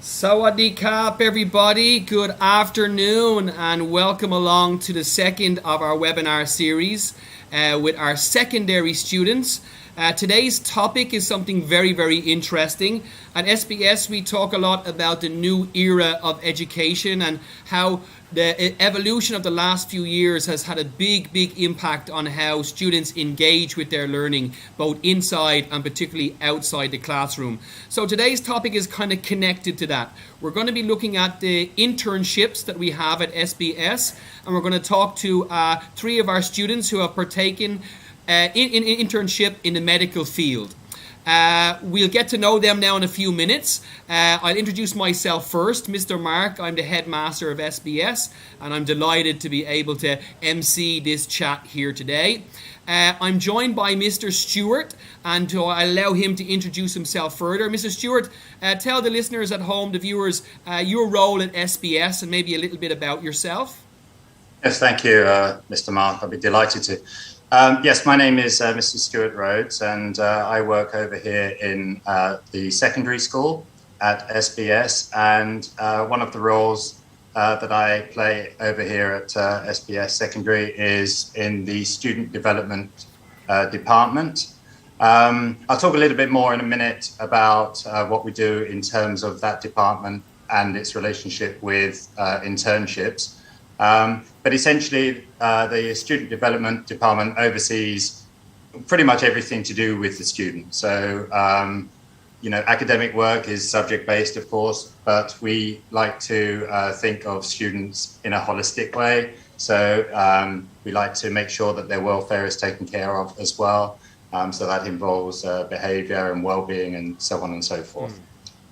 Sawadee Kap, everybody. Good afternoon, and welcome along to the second of our webinar series with our secondary students. Today's topic is something very, very interesting. At SBS, we talk a lot about the new era of education and how the evolution of the last few years has had a big, big impact on how students engage with their learning, both inside and particularly outside the classroom. So today's topic is kind of connected to that. We're going to be looking at the internships that we have at SBS, and we're going to talk to three of our students who have partaken in internship in the medical field. We'll get to know them now in a few minutes. I'll introduce myself first. Mr. Mark, I'm the headmaster of SBS, and I'm delighted to be able to MC this chat here today. I'm joined by Mr. Stewart, and to allow him to introduce himself further. Mr. Stewart, tell the listeners at home, the viewers, your role at SBS and maybe a little bit about yourself. Yes, thank you, Mr. Mark. I'll be delighted to. Yes, my name is Mr. Stuart Rhodes, and I work over here in the secondary school at SBS. And one of the roles that I play over here at SBS Secondary is in the student development department. I'll talk a little bit more in a minute about what we do in terms of that department and its relationship with internships. But essentially, the student development department oversees pretty much everything to do with the student. So, academic work is subject-based, of course, but we like to think of students in a holistic way. So we like to make sure that their welfare is taken care of as well. So that involves behavior and well-being and so on and so forth.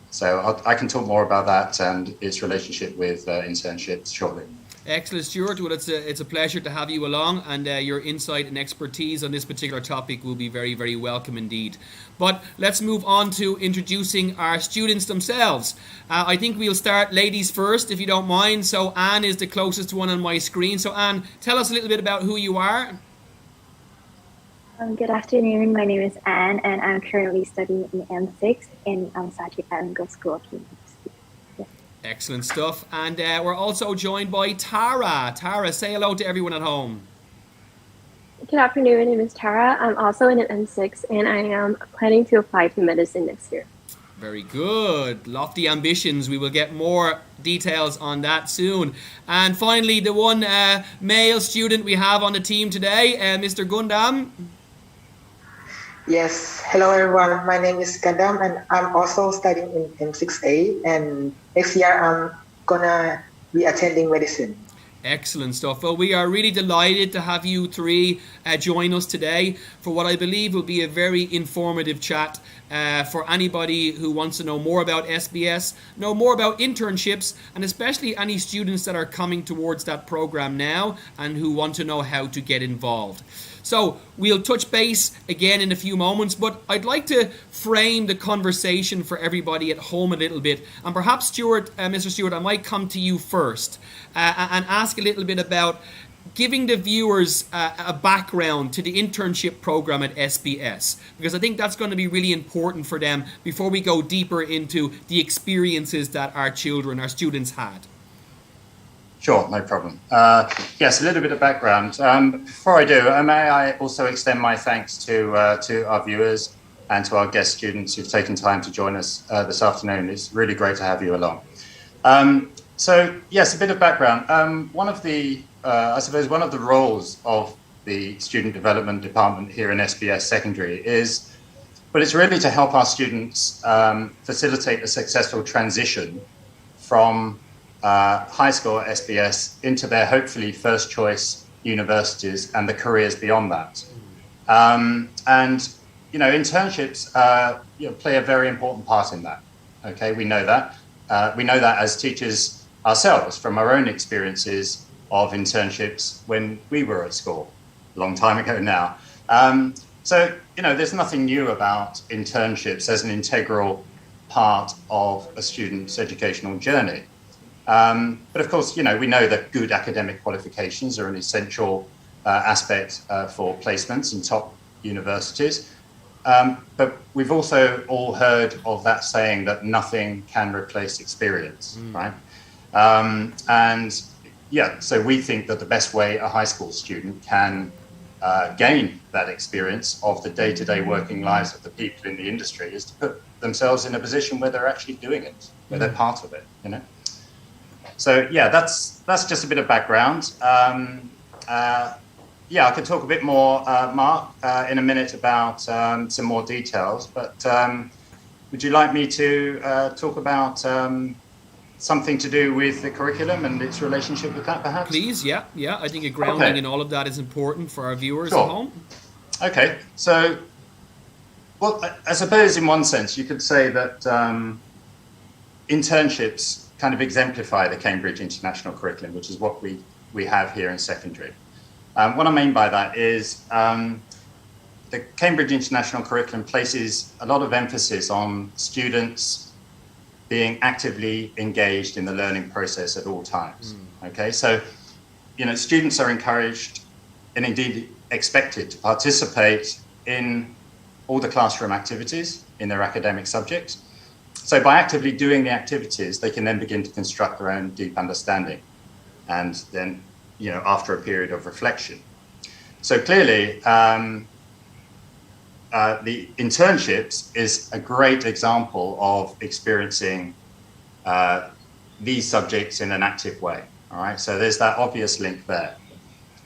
So I can talk more about that and its relationship with internships shortly. Excellent, Stuart. Well, it's a pleasure to have you along, and your insight and expertise on this particular topic will be very, very welcome indeed. But let's move on to introducing our students themselves. I think we'll start ladies first, if you don't mind. So Anne is the closest one on my screen. So Anne, tell us a little bit about who you are. Good afternoon. My name is Anne, and I'm currently studying in M6 in Sachi Bilingual School of Humanities. Excellent stuff. And we're also joined by Tara. Tara, say hello to everyone at home. Good afternoon. My name is Tara. I'm also in an M6, and I am planning to apply to medicine next year. Very good. Lofty ambitions. We will get more details on that soon. And finally, the one male student we have on the team today, Mr. Gundam. Yes, hello everyone. My name is Gandam, and I'm also studying in M6A, and next year I'm gonna be attending medicine. Excellent stuff. Well, we are really delighted to have you three join us today for what I believe will be a very informative chat for anybody who wants to know more about SBS, know more about internships, and especially any students that are coming towards that program now and who want to know how to get involved. So we'll touch base again in a few moments, but I'd like to frame the conversation for everybody at home a little bit. And perhaps, Stuart, Mr. Stewart, I might come to you first and ask a little bit about giving the viewers a background to the internship program at SBS, because I think that's going to be really important for them before we go deeper into the experiences that our children, our students had. Sure, no problem. Yes, a little bit of background. Before I do, may I also extend my thanks to our viewers and to our guest students who've taken time to join us this afternoon. It's really great to have you along. So, yes, a bit of background. One of the roles of the Student Development Department here in SBS Secondary it's really to help our students facilitate a successful transition from high school at SBS into their hopefully first choice universities and the careers beyond that. Internships play a very important part in that. Okay, we know that. We know that as teachers ourselves from our own experiences of internships when we were at school a long time ago now. There's nothing new about internships as an integral part of a student's educational journey. But of course, we know that good academic qualifications are an essential aspect for placements in top universities. But we've also all heard of that saying that nothing can replace experience, right? And yeah, so we think that the best way a high school student can gain that experience of the day-to-day working lives of the people in the industry is to put themselves in a position where they're actually doing it, where they're part of it, you know? So yeah, that's just a bit of background. Yeah, I could talk a bit more, Mark, in a minute about some more details, but would you like me to talk about something to do with the curriculum and its relationship with that, perhaps? Please, yeah. I think a grounding in all of that is important for our viewers Sure. at home. Okay, so, well, I suppose in one sense you could say that internships kind of exemplify the Cambridge International Curriculum, which is what we have here in secondary. What I mean by that is the Cambridge International Curriculum places a lot of emphasis on students being actively engaged in the learning process at all times. Okay, so, you know, students are encouraged and indeed expected to participate in all the classroom activities in their academic subjects. So by actively doing the activities, they can then begin to construct their own deep understanding. And then, you know, after a period of reflection. So clearly, the internships is a great example of experiencing these subjects in an active way. All right, so there's that obvious link there.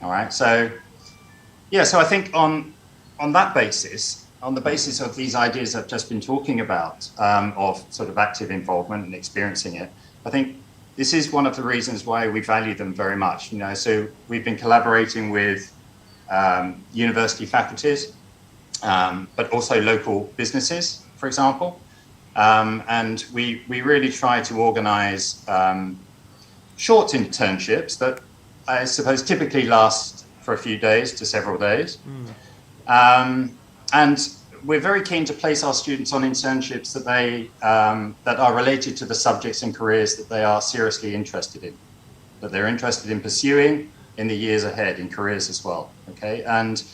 All right, so yeah, so I think on that basis, on the basis of these ideas I've just been talking about, of sort of active involvement and experiencing it, I think this is one of the reasons why we value them very much. You know, so we've been collaborating with university faculties, but also local businesses, for example. And we really try to organize short internships that I suppose typically last for a few days to several days. And we're very keen to place our students on internships that that are related to the subjects and careers that they are seriously interested in, that they're interested in pursuing in the years ahead, in careers as well. Okay, and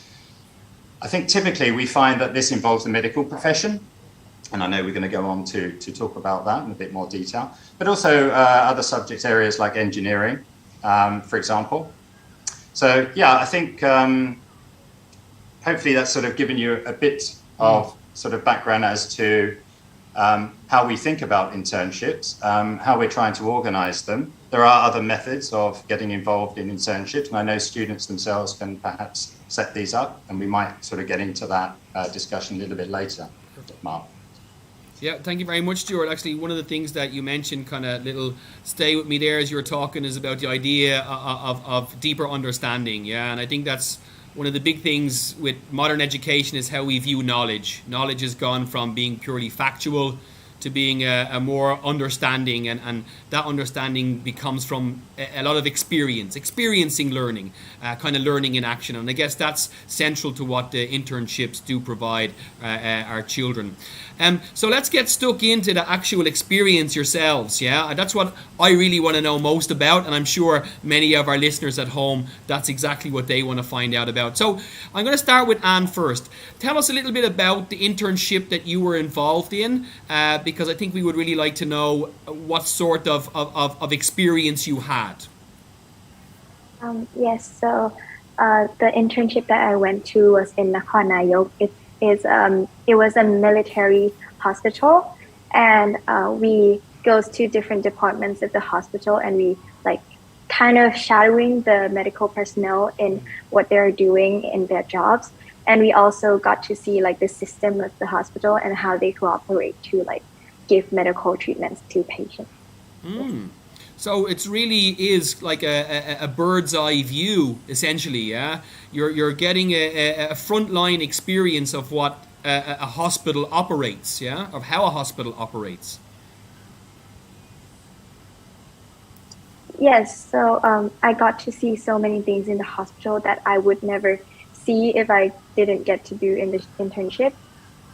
I think typically we find that this involves the medical profession, and I know we're going to go on to talk about that in a bit more detail, but also other subject areas like engineering, for example. So yeah, I think hopefully that's sort of given you a bit of sort of background as to how we think about internships, how we're trying to organize them. There are other methods of getting involved in internships, and I know students themselves can perhaps set these up, and we might sort of get into that discussion a little bit later. Mark. Yeah, thank you very much, Stuart. Actually, one of the things that you mentioned, kind of little stay with me there as you were talking, is about the idea of deeper understanding. Yeah, and I think that's one of the big things with modern education is how we view knowledge. Knowledge has gone from being purely factual to being a more understanding, and that understanding becomes from a lot of experiencing learning, kind of learning in action. And I guess that's central to what the internships do provide our children. So let's get stuck into the actual experience yourselves. Yeah, that's what I really want to know most about, and I'm sure many of our listeners at home, that's exactly what they want to find out about. So I'm going to start with Anne first. Tell us a little bit about the internship that you were involved in, because I think we would really like to know what sort of experience you had. Yes, so the internship that I went to was in Nakhon Nayok. It was a military hospital, and we goes to different departments of the hospital, and we like kind of shadowing the medical personnel in what they're doing in their jobs. And we also got to see like the system of the hospital and how they cooperate to like give medical treatments to patients. So it really is like a bird's eye view, essentially. Yeah, you're getting a frontline experience of what a hospital operates. Yeah, of how a hospital operates. Yes, so I got to see so many things in the hospital that I would never see if I didn't get to do in the internship,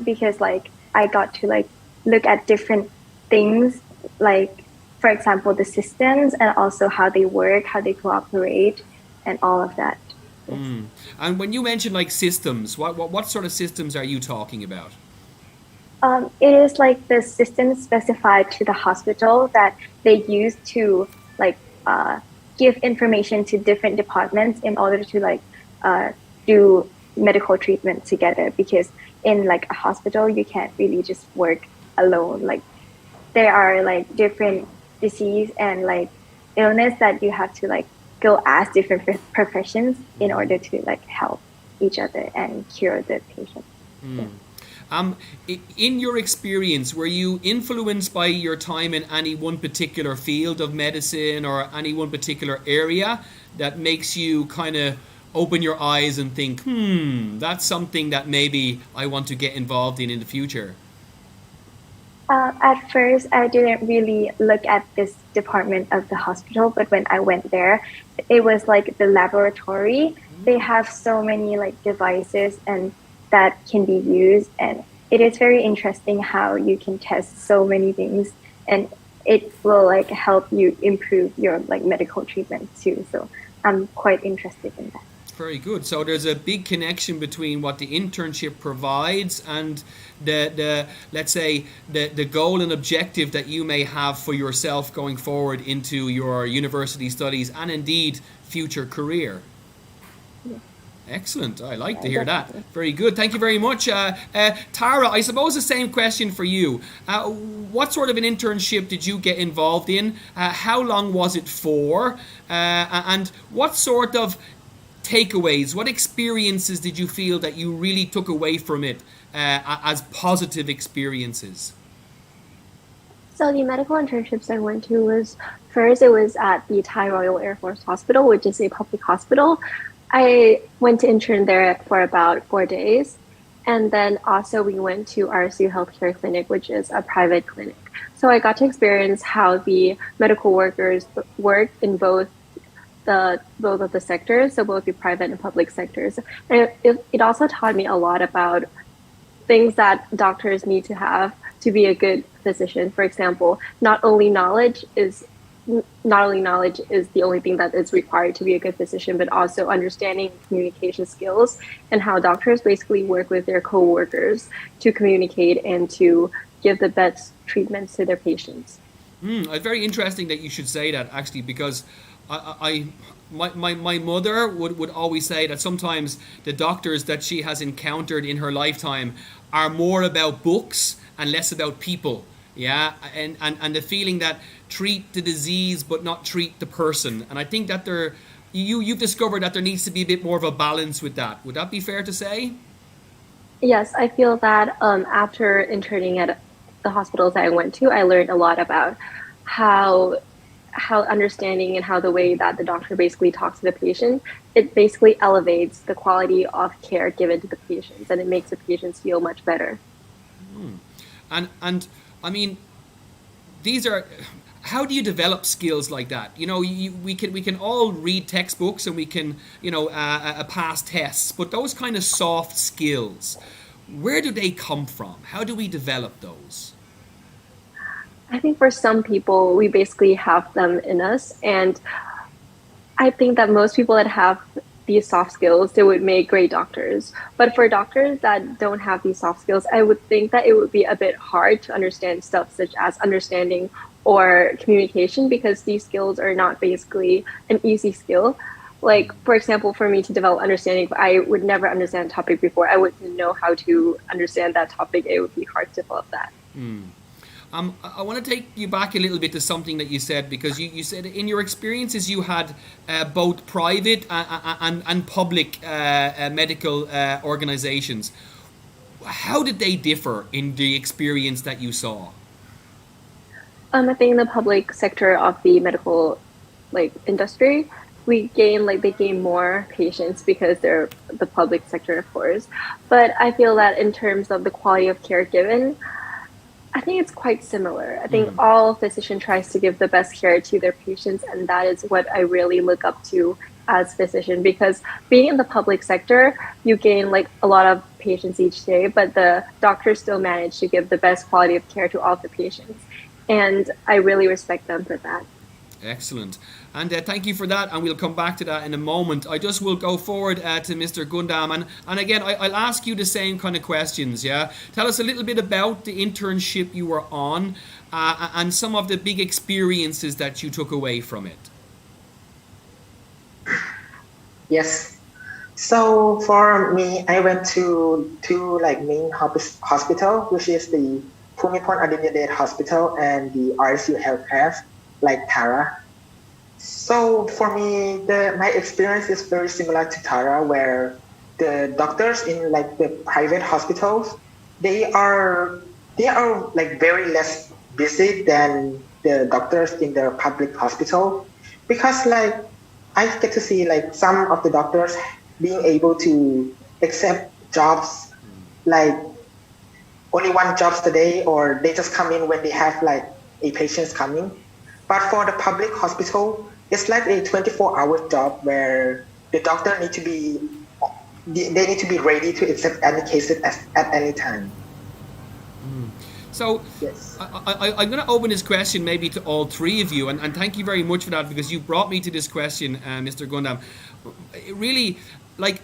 because like I got to like look at different things, like for example the systems, and also how they work, how they cooperate, and all of that. And when you mention like systems, what sort of systems are you talking about? It is like the system specified to the hospital that they use to like give information to different departments in order to like do medical treatment together. Because in like a hospital, you can't really just work alone. Like there are like different disease and like illness that you have to like go ask different professions in order to like help each other and cure the patient. Yeah. In your experience, were you influenced by your time in any one particular field of medicine or any one particular area that makes you kind of open your eyes and think, that's something that maybe I want to get involved in the future? At first, I didn't really look at this department of the hospital, but when I went there, it was like the laboratory. They have so many like devices and that can be used, and it is very interesting how you can test so many things, and it will like help you improve your like medical treatment too. So I'm quite interested in that. Very good. So there's a big connection between what the internship provides and the let's say the goal and objective that you may have for yourself going forward into your university studies and indeed future career. Yeah. Excellent. I like to hear that. Very good. Thank you very much. Tara, I suppose the same question for you. What sort of an internship did you get involved in? How long was it for? And what sort of takeaways, what experiences did you feel that you really took away from it as positive experiences? So the medical internships I went to was first, it was at the Thai Royal Air Force Hospital, which is a public hospital. I went to intern there for about 4 days. And then also we went to RSU Healthcare Clinic, which is a private clinic. So I got to experience how the medical workers work in both of the sectors, so both the private and public sectors. And it also taught me a lot about things that doctors need to have to be a good physician. For example, not only knowledge is the only thing that is required to be a good physician, but also understanding communication skills and how doctors basically work with their co-workers to communicate and to give the best treatments to their patients. It's very interesting that you should say that, actually, because my mother would always say that sometimes the doctors that she has encountered in her lifetime are more about books and less about people. Yeah, and the feeling that treat the disease but not treat the person. And I think that you've discovered that there needs to be a bit more of a balance with that. Would that be fair to say? Yes, I feel that after interning at the hospitals I went to, I learned a lot about how understanding and how the way that the doctor basically talks to the patient, it basically elevates the quality of care given to the patients, and it makes the patients feel much better. And I mean, these are, how do you develop skills like that? You know, we can all read textbooks and we can, pass tests, but those kind of soft skills, where do they come from? How do we develop those? I think for some people, we basically have them in us. And I think that most people that have these soft skills, they would make great doctors. But for doctors that don't have these soft skills, I would think that it would be a bit hard to understand stuff such as understanding or communication, because these skills are not basically an easy skill. Like, for example, for me to develop understanding, I would never understand a topic before. I wouldn't know how to understand that topic. It would be hard to develop that. I want to take you back a little bit to something that you said, because you said in your experiences you had both private and public medical organizations. How did they differ in the experience that you saw? I think in the public sector of the medical industry, they gain more patients because they're the public sector, of course. But I feel that in terms of the quality of care given, I think it's quite similar. I think all physician tries to give the best care to their patients, and that is what I really look up to as physician, because being in the public sector, you gain a lot of patients each day, but the doctors still manage to give the best quality of care to all the patients. And I really respect them for that. Excellent. And thank you for that, and we'll come back to that in a moment. I just will go forward to Mr. Gundam, and again, I'll ask you the same kind of questions, yeah? Tell us a little bit about the internship you were on and some of the big experiences that you took away from it. Yes. So for me, I went to two like main hospital, which is the Pumipon Adinyadet Hospital and the RSU Healthcare, like Tara. So for me, my experience is very similar to Tara, where the doctors in like the private hospitals, they are like very less busy than the doctors in the public hospital, because like I get to see like some of the doctors being able to accept jobs like only one jobs a day, or they just come in when they have like a patient's coming. But for the public hospital, it's like a 24-hour job where the doctor need to be ready to accept any cases at any time. So yes. I'm going to open this question maybe to all three of you, and thank you very much for that, because you brought me to this question, Mr. Gundam. Really, like,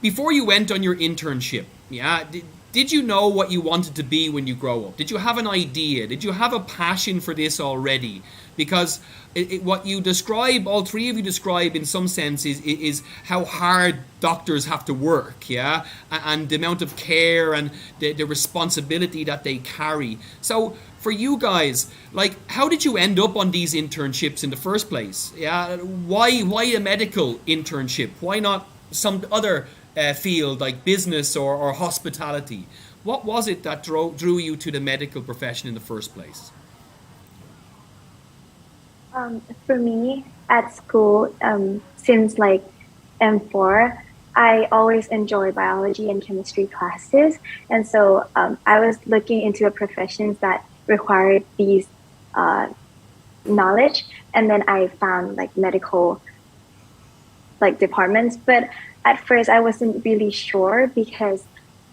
before you went on your internship, yeah, did you know what you wanted to be when you grow up? Did you have an idea? Did you have a passion for this already? Because what you describe, all three of you describe in some sense, is how hard doctors have to work, yeah? And the amount of care and the responsibility that they carry. So for you guys, like, how did you end up on these internships in the first place? Yeah, why a medical internship? Why not some other field like business or hospitality? What was it that drew you to the medical profession in the first place? For me, at school, since like M4, I always enjoy biology and chemistry classes. And so I was looking into professions that required these knowledge. And then I found like medical like departments. But at first I wasn't really sure because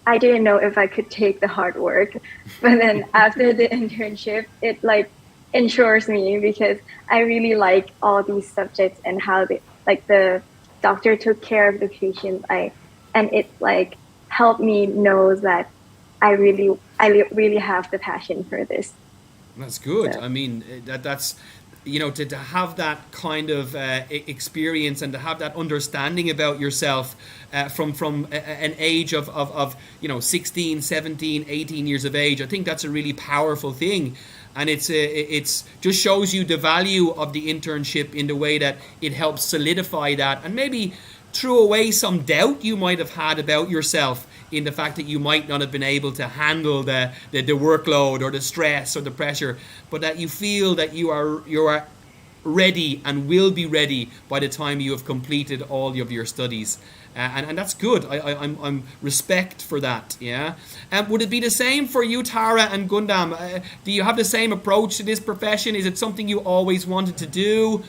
I didn't know if I could take the hard work. But then after the internship, it like ensures me, because I really like all these subjects and how the doctor took care of the patient. And it like helped me know that I really have the passion for this. That's good. So. I mean, that's, you know, to have that kind of experience and to have that understanding about yourself from an age of 16, 17, 18 years of age. I think that's a really powerful thing. And it's just shows you the value of the internship in the way that it helps solidify that and maybe threw away some doubt you might have had about yourself in the fact that you might not have been able to handle the workload or the stress or the pressure, but that you feel that you are ready and will be ready by the time you have completed all of your studies. And that's good. I'm respect for that. Yeah. Would it be the same for you, Tara and Gundam? Do you have the same approach to this profession? Is it something you always wanted to do?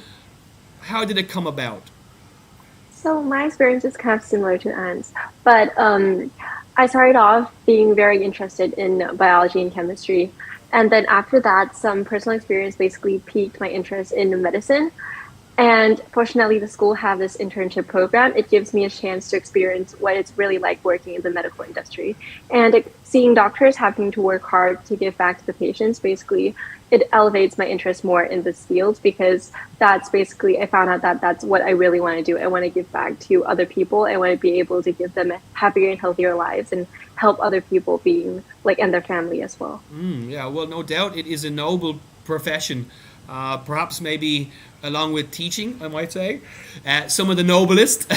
How did it come about? So my experience is kind of similar to Anne's, but I started off being very interested in biology and chemistry. And then after that, some personal experience basically piqued my interest in medicine. And fortunately, the school have this internship program. It gives me a chance to experience what it's really like working in the medical industry. And seeing doctors having to work hard to give back to the patients, basically, it elevates my interest more in this field, because that's basically, I found out that that's what I really want to do. I want to give back to other people. I want to be able to give them happier and healthier lives and help other people being like, and their family as well. Yeah, well, no doubt it is a noble profession. Perhaps maybe along with teaching, I might say, some of the noblest,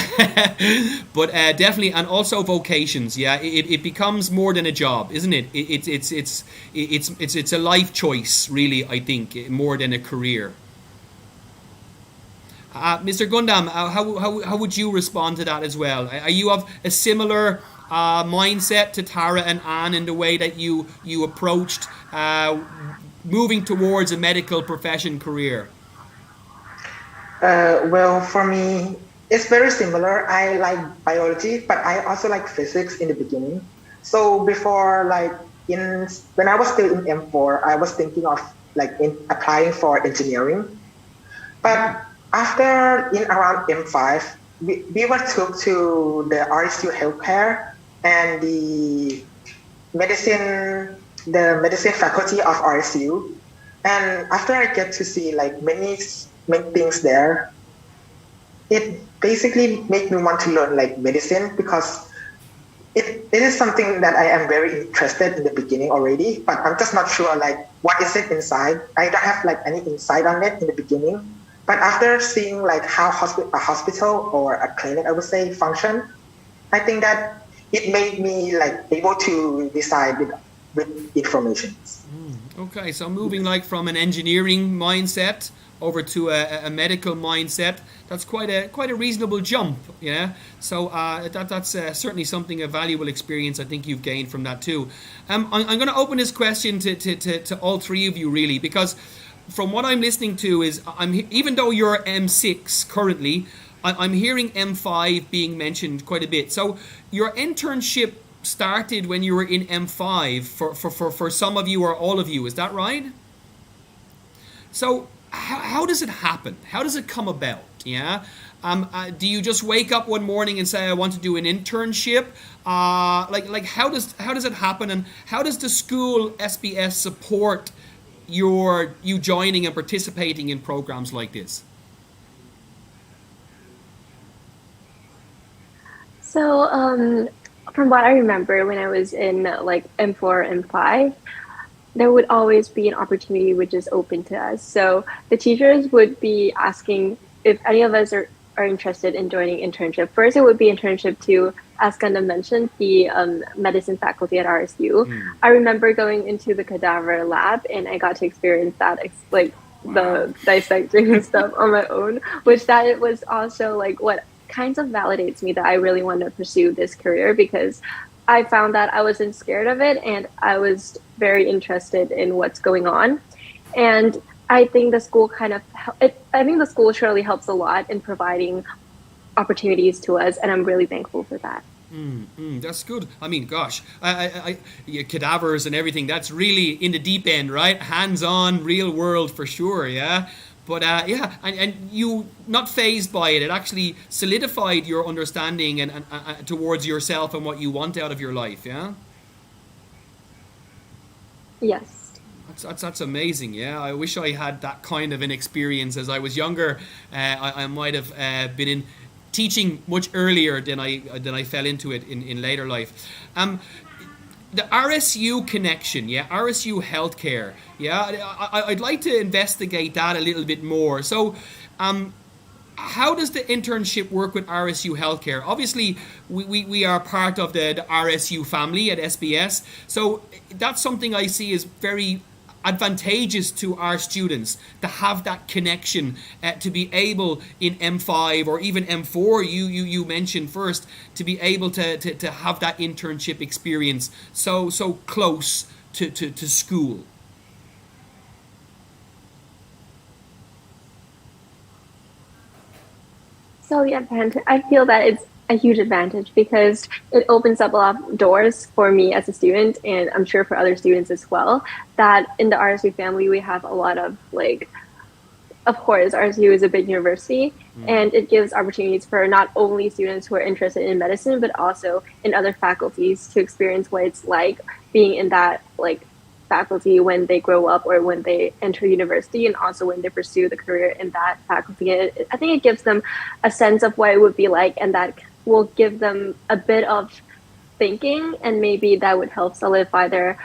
but definitely, and also vocations. Yeah, it becomes more than a job, isn't it? It's a life choice, really. I think more than a career. Mr. Gundam, how would you respond to that as well? Are you of a similar mindset to Tara and Anne in the way that you approached moving towards a medical profession career? Well, for me, it's very similar. I like biology, but I also like physics in the beginning. So before, like when I was still in M4, I was thinking of like applying for engineering. But after in around M5, we were took to the RSU healthcare and medicine, the medicine faculty of RSU. And after I get to see like many things there, it basically made me want to learn like medicine because it is something that I am very interested in the beginning already, but I'm just not sure like what is it inside. I don't have like any insight on it in the beginning. But after seeing like how a hospital or a clinic, I would say, function, I think that it made me like able to decide with information. Okay, so moving like from an engineering mindset over to a medical mindset, that's quite a reasonable jump, yeah. So that's certainly something, a valuable experience I think you've gained from that too. I'm going to open this question to all three of you really, because from what I'm listening to is even though you're M6 currently, I'm hearing M5 being mentioned quite a bit. So your internship started when you were in M5 for some of you or all of you, is that right? So how does it happen? How does it come about? Yeah. Do you just wake up one morning and say I want to do an internship? Like how does it happen, and how does the school SBS support you joining and participating in programs like this? So from what I remember, when I was in like M4, M5, there would always be an opportunity which is open to us. So the teachers would be asking if any of us are interested in joining internship. First, it would be internship to, as Gundam mentioned, the medicine faculty at RSU. I remember going into the cadaver lab and I got to experience that, like the dissecting and stuff on my own, which that it was also like what kind of validates me that I really want to pursue this career, because I found that I wasn't scared of it and I was very interested in what's going on. And I think the school the school surely helps a lot in providing opportunities to us, and I'm really thankful for that. That's good. I mean, gosh, cadavers and everything, that's really in the deep end, right? Hands-on, real world for sure, yeah? But and you not fazed by it. It actually solidified your understanding and towards yourself and what you want out of your life, yeah? Yes. That's amazing, yeah. I wish I had that kind of an experience as I was younger. I might have been in teaching much earlier than I fell into it in later life. The RSU connection, yeah, RSU healthcare, yeah, I'd like to investigate that a little bit more. So, how does the internship work with RSU healthcare? Obviously, we are part of the RSU family at SBS, so that's something I see as very advantageous to our students to have that connection, to be able in M5 or even M4 you mentioned first, to be able to have that internship experience so close to school. So the advantage, I feel that it's a huge advantage because it opens up a lot of doors for me as a student, and I'm sure for other students as well, that in the RSU family, we have a lot of of course, RSU is a big university, and it gives opportunities for not only students who are interested in medicine, but also in other faculties to experience what it's like being in that faculty when they grow up or when they enter university, and also when they pursue the career in that faculty. I think it gives them a sense of what it would be like, and that will give them a bit of thinking, and maybe that would help solidify their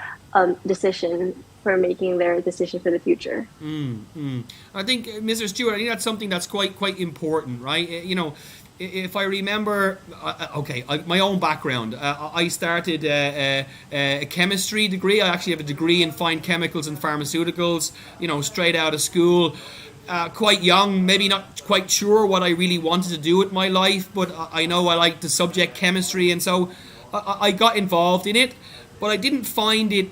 decision for making their decision for the future. I think, Mr. Stewart, I think that's something that's quite important, right? You know, if I remember, my own background, I started a chemistry degree. I actually have a degree in fine chemicals and pharmaceuticals, you know, straight out of school. Quite young, maybe not quite sure what I really wanted to do with my life, but I know I liked the subject chemistry, and so I got involved in it, but I didn't find the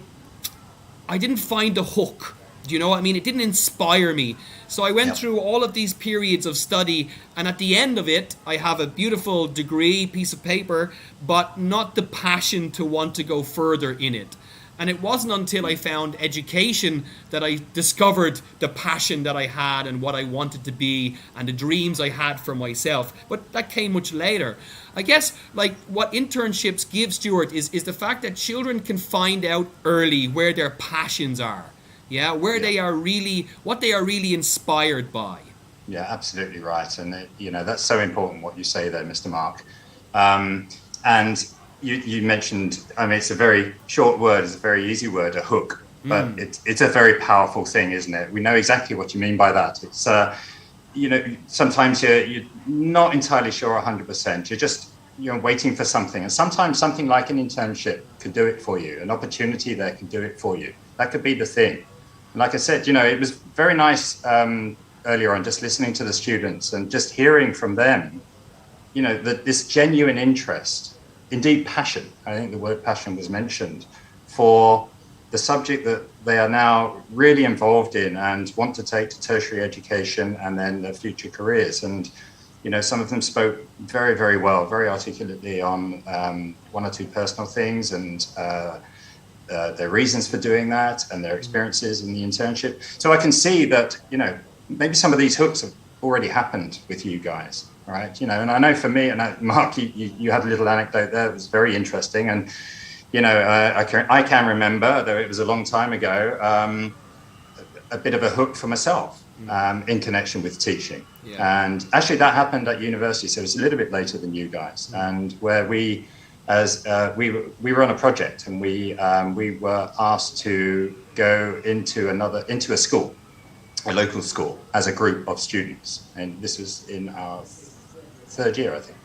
hook. Do you know what I mean? It didn't inspire me. So I went through all of these periods of study, and at the end of it, I have a beautiful degree, piece of paper, but not the passion to want to go further in it. And it wasn't until I found education that I discovered the passion that I had and what I wanted to be and the dreams I had for myself. But that came much later. I guess like what internships give, Stuart, is the fact that children can find out early where their passions are. Yeah, where they are really, what they are really inspired by. Yeah, absolutely right. And, that's so important what you say there, Mr. Mark. And you mentioned, I mean, it's a very short word, it's a very easy word, a hook, but it's a very powerful thing, isn't it? We know exactly what you mean by that. It's, sometimes you're not entirely sure 100%. You're just, waiting for something. And sometimes something like an internship could do it for you. An opportunity there can do it for you. That could be the thing. And like I said, it was very nice earlier on, just listening to the students and just hearing from them, that this genuine interest, indeed passion, I think the word passion was mentioned, for the subject that they are now really involved in and want to take to tertiary education and then their future careers. And, some of them spoke very, very well, very articulately on one or two personal things and their reasons for doing that and their experiences in the internship. So I can see that, maybe some of these hooks have already happened with you guys, right? And I know for me, and Mark, you had a little anecdote there that was very interesting. And, I can remember, though it was a long time ago, a bit of a hook for myself in connection with teaching. Yeah. And actually that happened at university, so it's a little bit later than you guys. And where we were on a project and we were asked to go into a school, a local school, as a group of students, and this was in our third year, I think.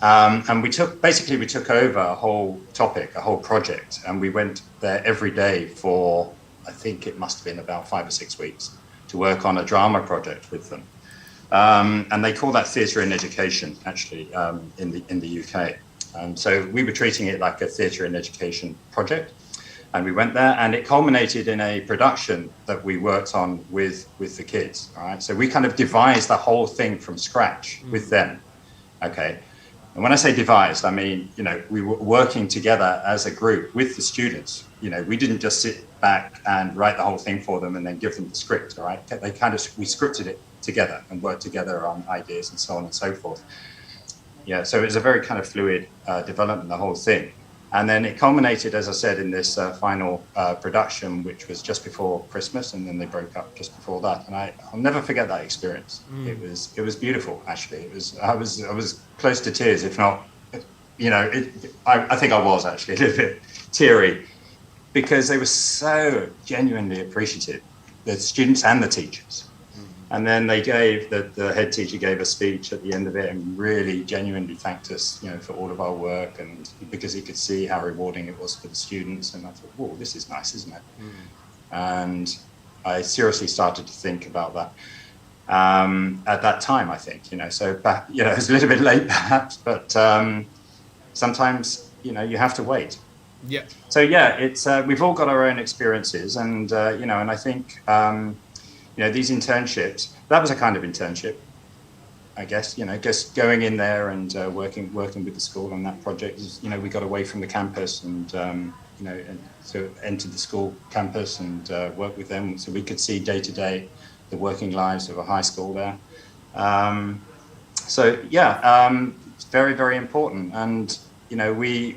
And we took over a whole topic, a whole project, and we went there every day for, I think it must have been about 5 or 6 weeks, to work on a drama project with them. And they call that theatre in education, actually, in the UK. So we were treating it like a theatre in education project. And we went there, and it culminated in a production that we worked on with the kids. All right, so we kind of devised the whole thing from scratch with them. Okay, and when I say devised, I mean we were working together as a group with the students. We didn't just sit back and write the whole thing for them and then give them the script. All right, we scripted it together and worked together on ideas and so on and so forth. Yeah, so it was a very kind of fluid development, the whole thing. And then it culminated, as I said, in this final production, which was just before Christmas, and then they broke up just before that. And I'll never forget that experience. It was beautiful, actually. I was close to tears, if not, I think I was actually a little bit teary, because they were so genuinely appreciative, the students and the teachers. And then the head teacher gave a speech at the end of it and really genuinely thanked us, for all of our work, and because he could see how rewarding it was for the students. And I thought, whoa, this is nice, isn't it? And I seriously started to think about that at that time, I think, so back, it was a little bit late perhaps, but sometimes, you have to wait. Yeah. So yeah, it's we've all got our own experiences, and and I think these internships, that was a kind of internship, I guess, just going in there and working with the school on that project. We got away from the campus and and so entered the school campus and worked with them, so we could see day to day the working lives of a high school there. It's very, very important. And we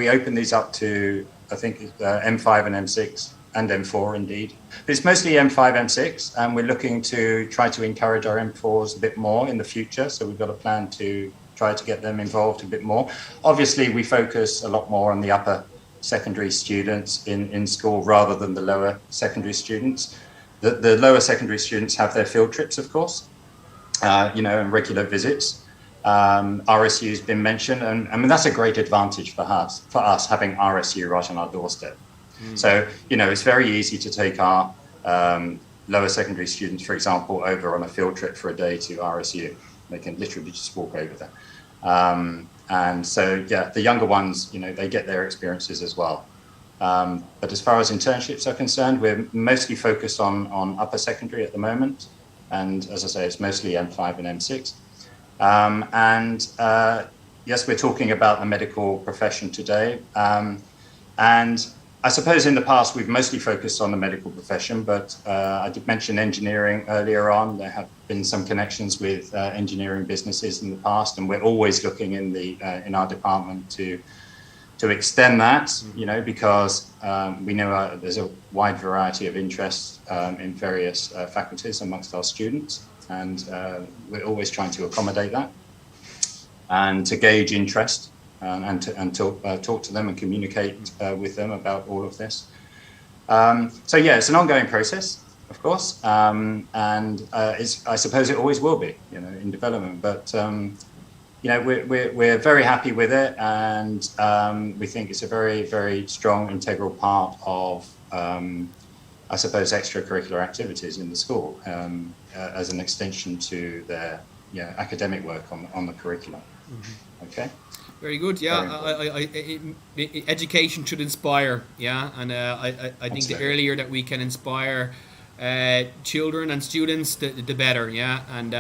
open these up to, I think, M5 and M6 and M4 indeed. But it's mostly M5, M6, and we're looking to try to encourage our M4s a bit more in the future. So we've got a plan to try to get them involved a bit more. Obviously, we focus a lot more on the upper secondary students in school rather than the lower secondary students. The lower secondary students have their field trips, of course, and regular visits. RSU has been mentioned, and I mean that's a great advantage for us having RSU right on our doorstep. So it's very easy to take our lower secondary students, for example, over on a field trip for a day to RSU. They can literally just walk over there, and so the younger ones, they get their experiences as well. But as far as internships are concerned, we're mostly focused on upper secondary at the moment, and as I say, it's mostly M5 and M6. Yes, we're talking about the medical profession today. And I suppose in the past we've mostly focused on the medical profession, but I did mention engineering earlier on. There have been some connections with engineering businesses in the past, and we're always looking in our department to extend that, because we know there's a wide variety of interests in various faculties amongst our students, and we're always trying to accommodate that and to gauge interest. And talk to them and communicate with them about all of this. So yeah, it's an ongoing process, of course, and I suppose it always will be, in development. But we're very happy with it, and we think it's a very, very strong integral part of, I suppose, extracurricular activities in the school as an extension to their academic work on the curriculum. Mm-hmm. Okay. Very good. Yeah, education should inspire. Yeah, and I think the earlier that we can inspire children and students, the better. Yeah, and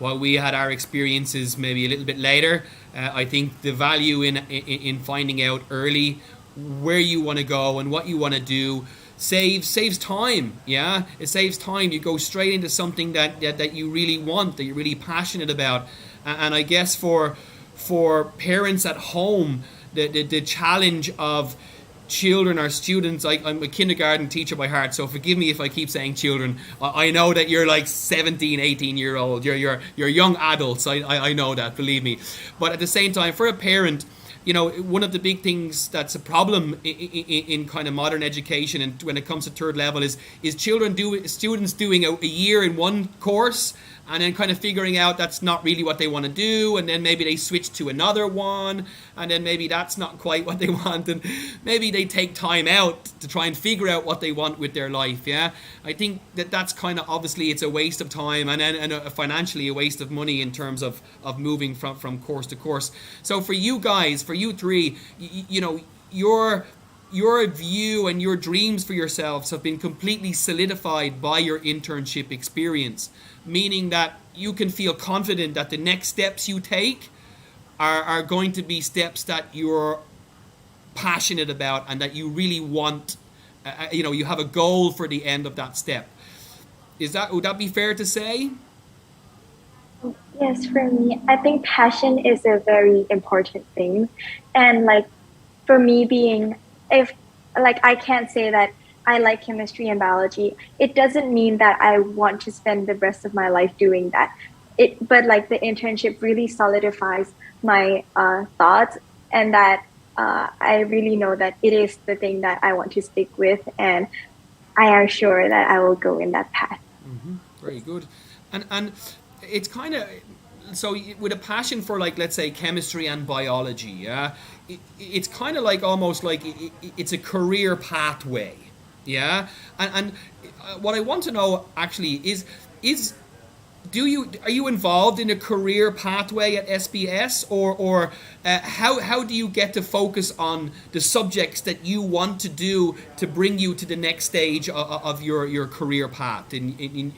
while we had our experiences maybe a little bit later, I think the value in finding out early where you want to go and what you want to do saves time. Yeah, it saves time. You go straight into something that you really want, that you're really passionate about, and I guess for parents at home, the challenge of children or students, I'm a kindergarten teacher by heart, so forgive me if I keep saying children. I know that you're like 17, 18-year-old. You're young adults. I know that, believe me. But at the same time, for a parent, one of the big things that's a problem in kind of modern education and when it comes to third level is students doing a year in one course and then kind of figuring out that's not really what they want to do, and then maybe they switch to another one, and then maybe that's not quite what they want, and maybe they take time out to try and figure out what they want with their life. Yeah, I think that's kind of, obviously it's a waste of time and financially a waste of money in terms of moving from course to course. So for you guys, for you three, your view and your dreams for yourselves have been completely solidified by your internship experience, meaning that you can feel confident that the next steps you take are going to be steps that you're passionate about and that you really want. You have a goal for the end of that step. Would that be fair to say? Yes, for me, I think passion is a very important thing. And for me I can't say that I like chemistry and biology. It doesn't mean that I want to spend the rest of my life doing that. But the internship really solidifies my thoughts, and that I really know that it is the thing that I want to stick with, and I am sure that I will go in that path. Mm-hmm. Very good. And it's kind of, so with a passion for let's say chemistry and biology, yeah, it's kind of almost like it's a career pathway, yeah. And what I want to know actually is are you involved in a career pathway at SBS, or how do you get to focus on the subjects that you want to do to bring you to the next stage of your career path in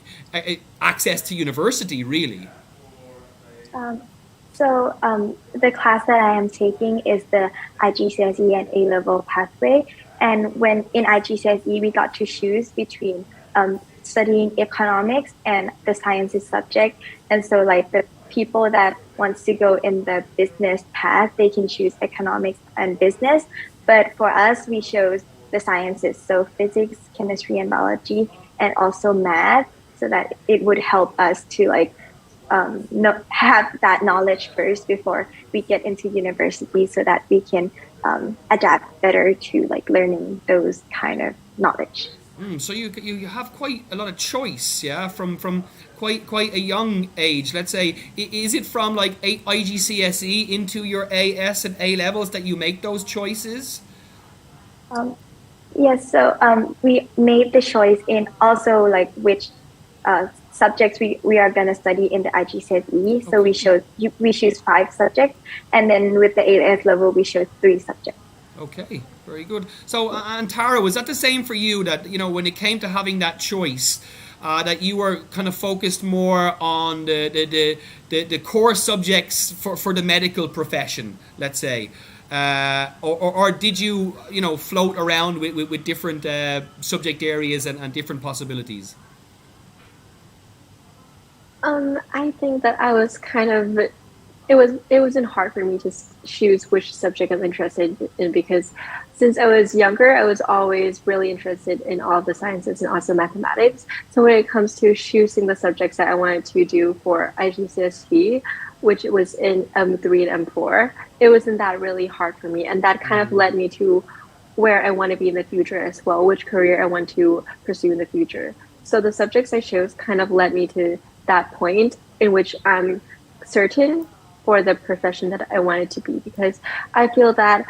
access to university, really? So the class that I am taking is the IGCSE and A-level pathway. And when in IGCSE, we got to choose between studying economics and the sciences subject. And so the people that wants to go in the business path, they can choose economics and business. But for us, we chose the sciences, so physics, chemistry, and biology, and also math, so that it would help us to have that knowledge first before we get into university, so that we can adapt better to learning those kind of knowledge. So you have quite a lot of choice, yeah, from quite a young age. Let's say, is it from IGCSE into your AS and A levels that you make those choices? Yes. So we made the choice in also which subjects we are going to study in the IGCSE. So we choose 5 subjects, and then with the AS level we chose 3 subjects. Okay, very good. So, and Tara, was that the same for you, that, when it came to having that choice, that you were kind of focused more on the core subjects for the medical profession, let's say? or did you, float around with different subject areas and different possibilities? I think that I was kind of it wasn't hard for me to choose which subject I'm interested in because since I was younger, I was always really interested in all the sciences and also mathematics. So when it comes to choosing the subjects that I wanted to do for IGCSE, which was in M3 and M4, it wasn't that really hard for me, and that kind of led me to where I want to be in the future as well, which career I want to pursue in the future. So the subjects I chose kind of led me to that point in which I'm certain for the profession that I wanted to be, because I feel that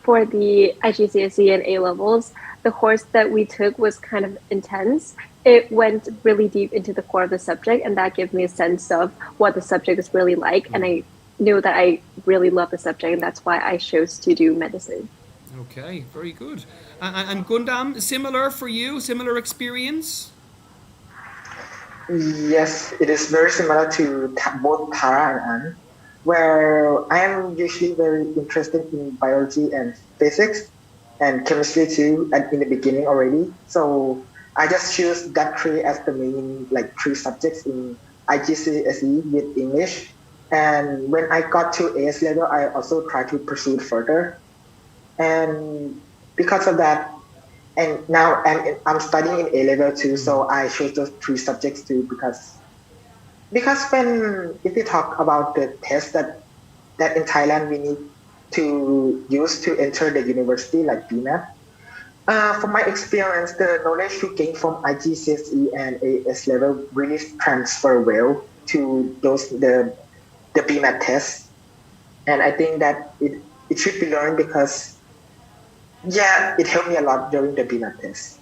for the IGCSE and A levels, the course that we took was kind of intense. It went really deep into the core of the subject, and that gave me a sense of what the subject is really like. And I knew that I really love the subject, and that's why I chose to do medicine. Okay, very good. And Gundam, similar for you, similar experience? Yes, it is very similar to both Tara and Anne, where I am usually very interested in biology and physics and chemistry too in the beginning already. So I just choose that three as the main like three subjects in IGCSE with English. And when I got to AS level, I also tried to pursue it further. And because of that, and now I'm studying in A level too, so I chose those three subjects too because when if we talk about the test that in Thailand we need to use to enter the university like BMAT. From my experience, the knowledge you gain from IGCSE and AS level really transfer well to the BMAT tests, and I think that it should be learned because yeah, it helped me a lot during the BMAT test.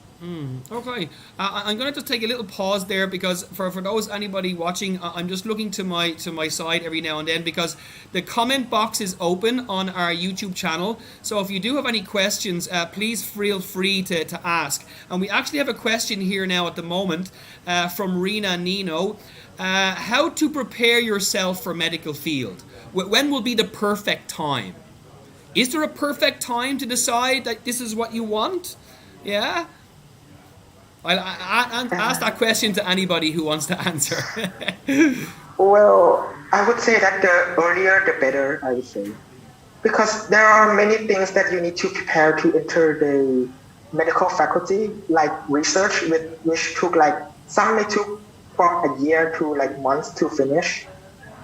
Okay, I'm going to just take a little pause there because for those anybody watching, I'm just looking to my side every now and then because the comment box is open on our YouTube channel. So if you do have any questions, please feel free to ask. And we actually have a question here now at the moment from Rena Nino. How to prepare yourself for medical field? When will be the perfect time? Is there a perfect time to decide that this is what you want? Yeah? I'll ask that question to anybody who wants to answer. Well, I would say that the earlier the better, I would say. Because there are many things that you need to prepare to enter the medical faculty, like research, which took like, some may took from a year to like months to finish.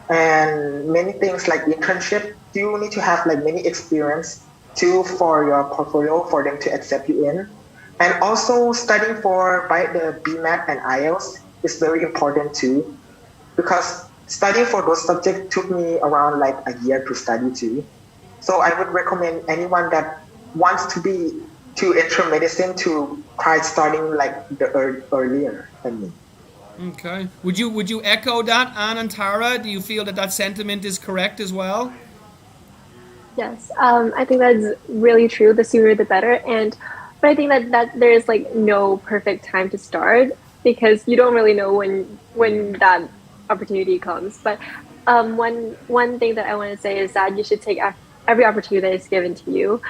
And many things like internship, you need to have like many experience too for your portfolio for them to accept you in. And also studying for by the BMAT and IELTS is very important too, because studying for those subjects took me around like a year to study too. So I would recommend anyone that wants to enter medicine to try starting like the earlier than me. Okay. Would you echo that, Anne and Tara? Do you feel that sentiment is correct as well? Yes, I think that's really true. The sooner the better. But I think that there is like no perfect time to start because you don't really know when that opportunity comes. But one thing that I want to say is that you should take every opportunity that is given to you.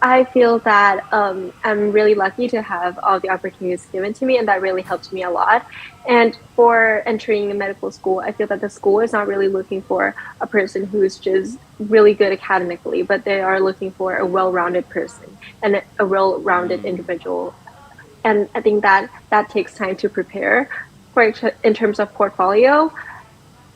I feel that I'm really lucky to have all the opportunities given to me, and that really helped me a lot. And for entering medical school, I feel that the school is not really looking for a person who's just really good academically, but they are looking for a well-rounded person and a well-rounded individual. And I think that takes time to prepare. In terms of portfolio,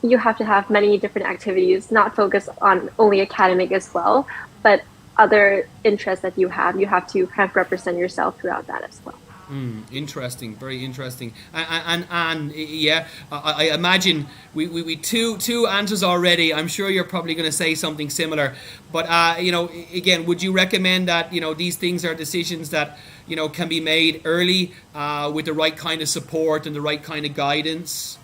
you have to have many different activities, not focus on only academic as well, but other interests that you have to kind of represent yourself throughout that as well. Interesting, very interesting. And yeah, I imagine we two answers already. I'm sure you're probably going to say something similar. But again, would you recommend that these things are decisions that can be made early with the right kind of support and the right kind of guidance?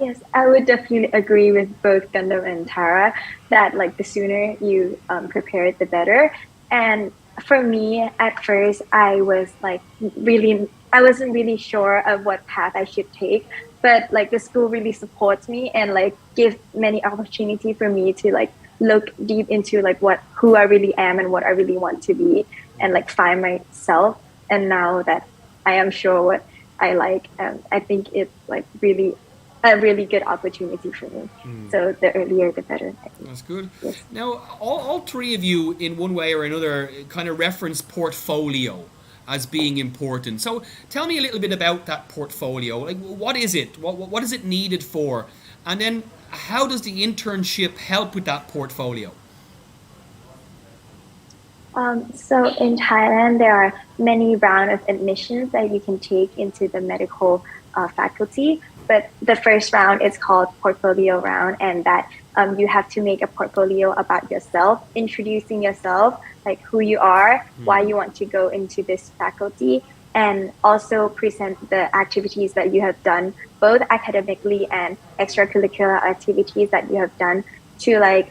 Yes, I would definitely agree with both Gundam and Tara that like the sooner you prepare it, the better. And for me, at first, I wasn't really sure of what path I should take, but like the school really supports me and like gives many opportunity for me to like look deep into like who I really am and what I really want to be, and like find myself. And now that I am sure what I like, I think it's like really a really good opportunity for me. So the earlier the better, I think. That's good. Yes. Now, all three of you, in one way or another, kind of reference portfolio as being important. So tell me a little bit about that portfolio. Like, what is it? What is it needed for? And then how does the internship help with that portfolio? So in Thailand, there are many rounds of admissions that you can take into the medical faculty. But the first round is called portfolio round, and that you have to make a portfolio about yourself, introducing yourself, like who you are, why you want to go into this faculty, and also present the activities that you have done, both academically and extracurricular activities that you have done, to like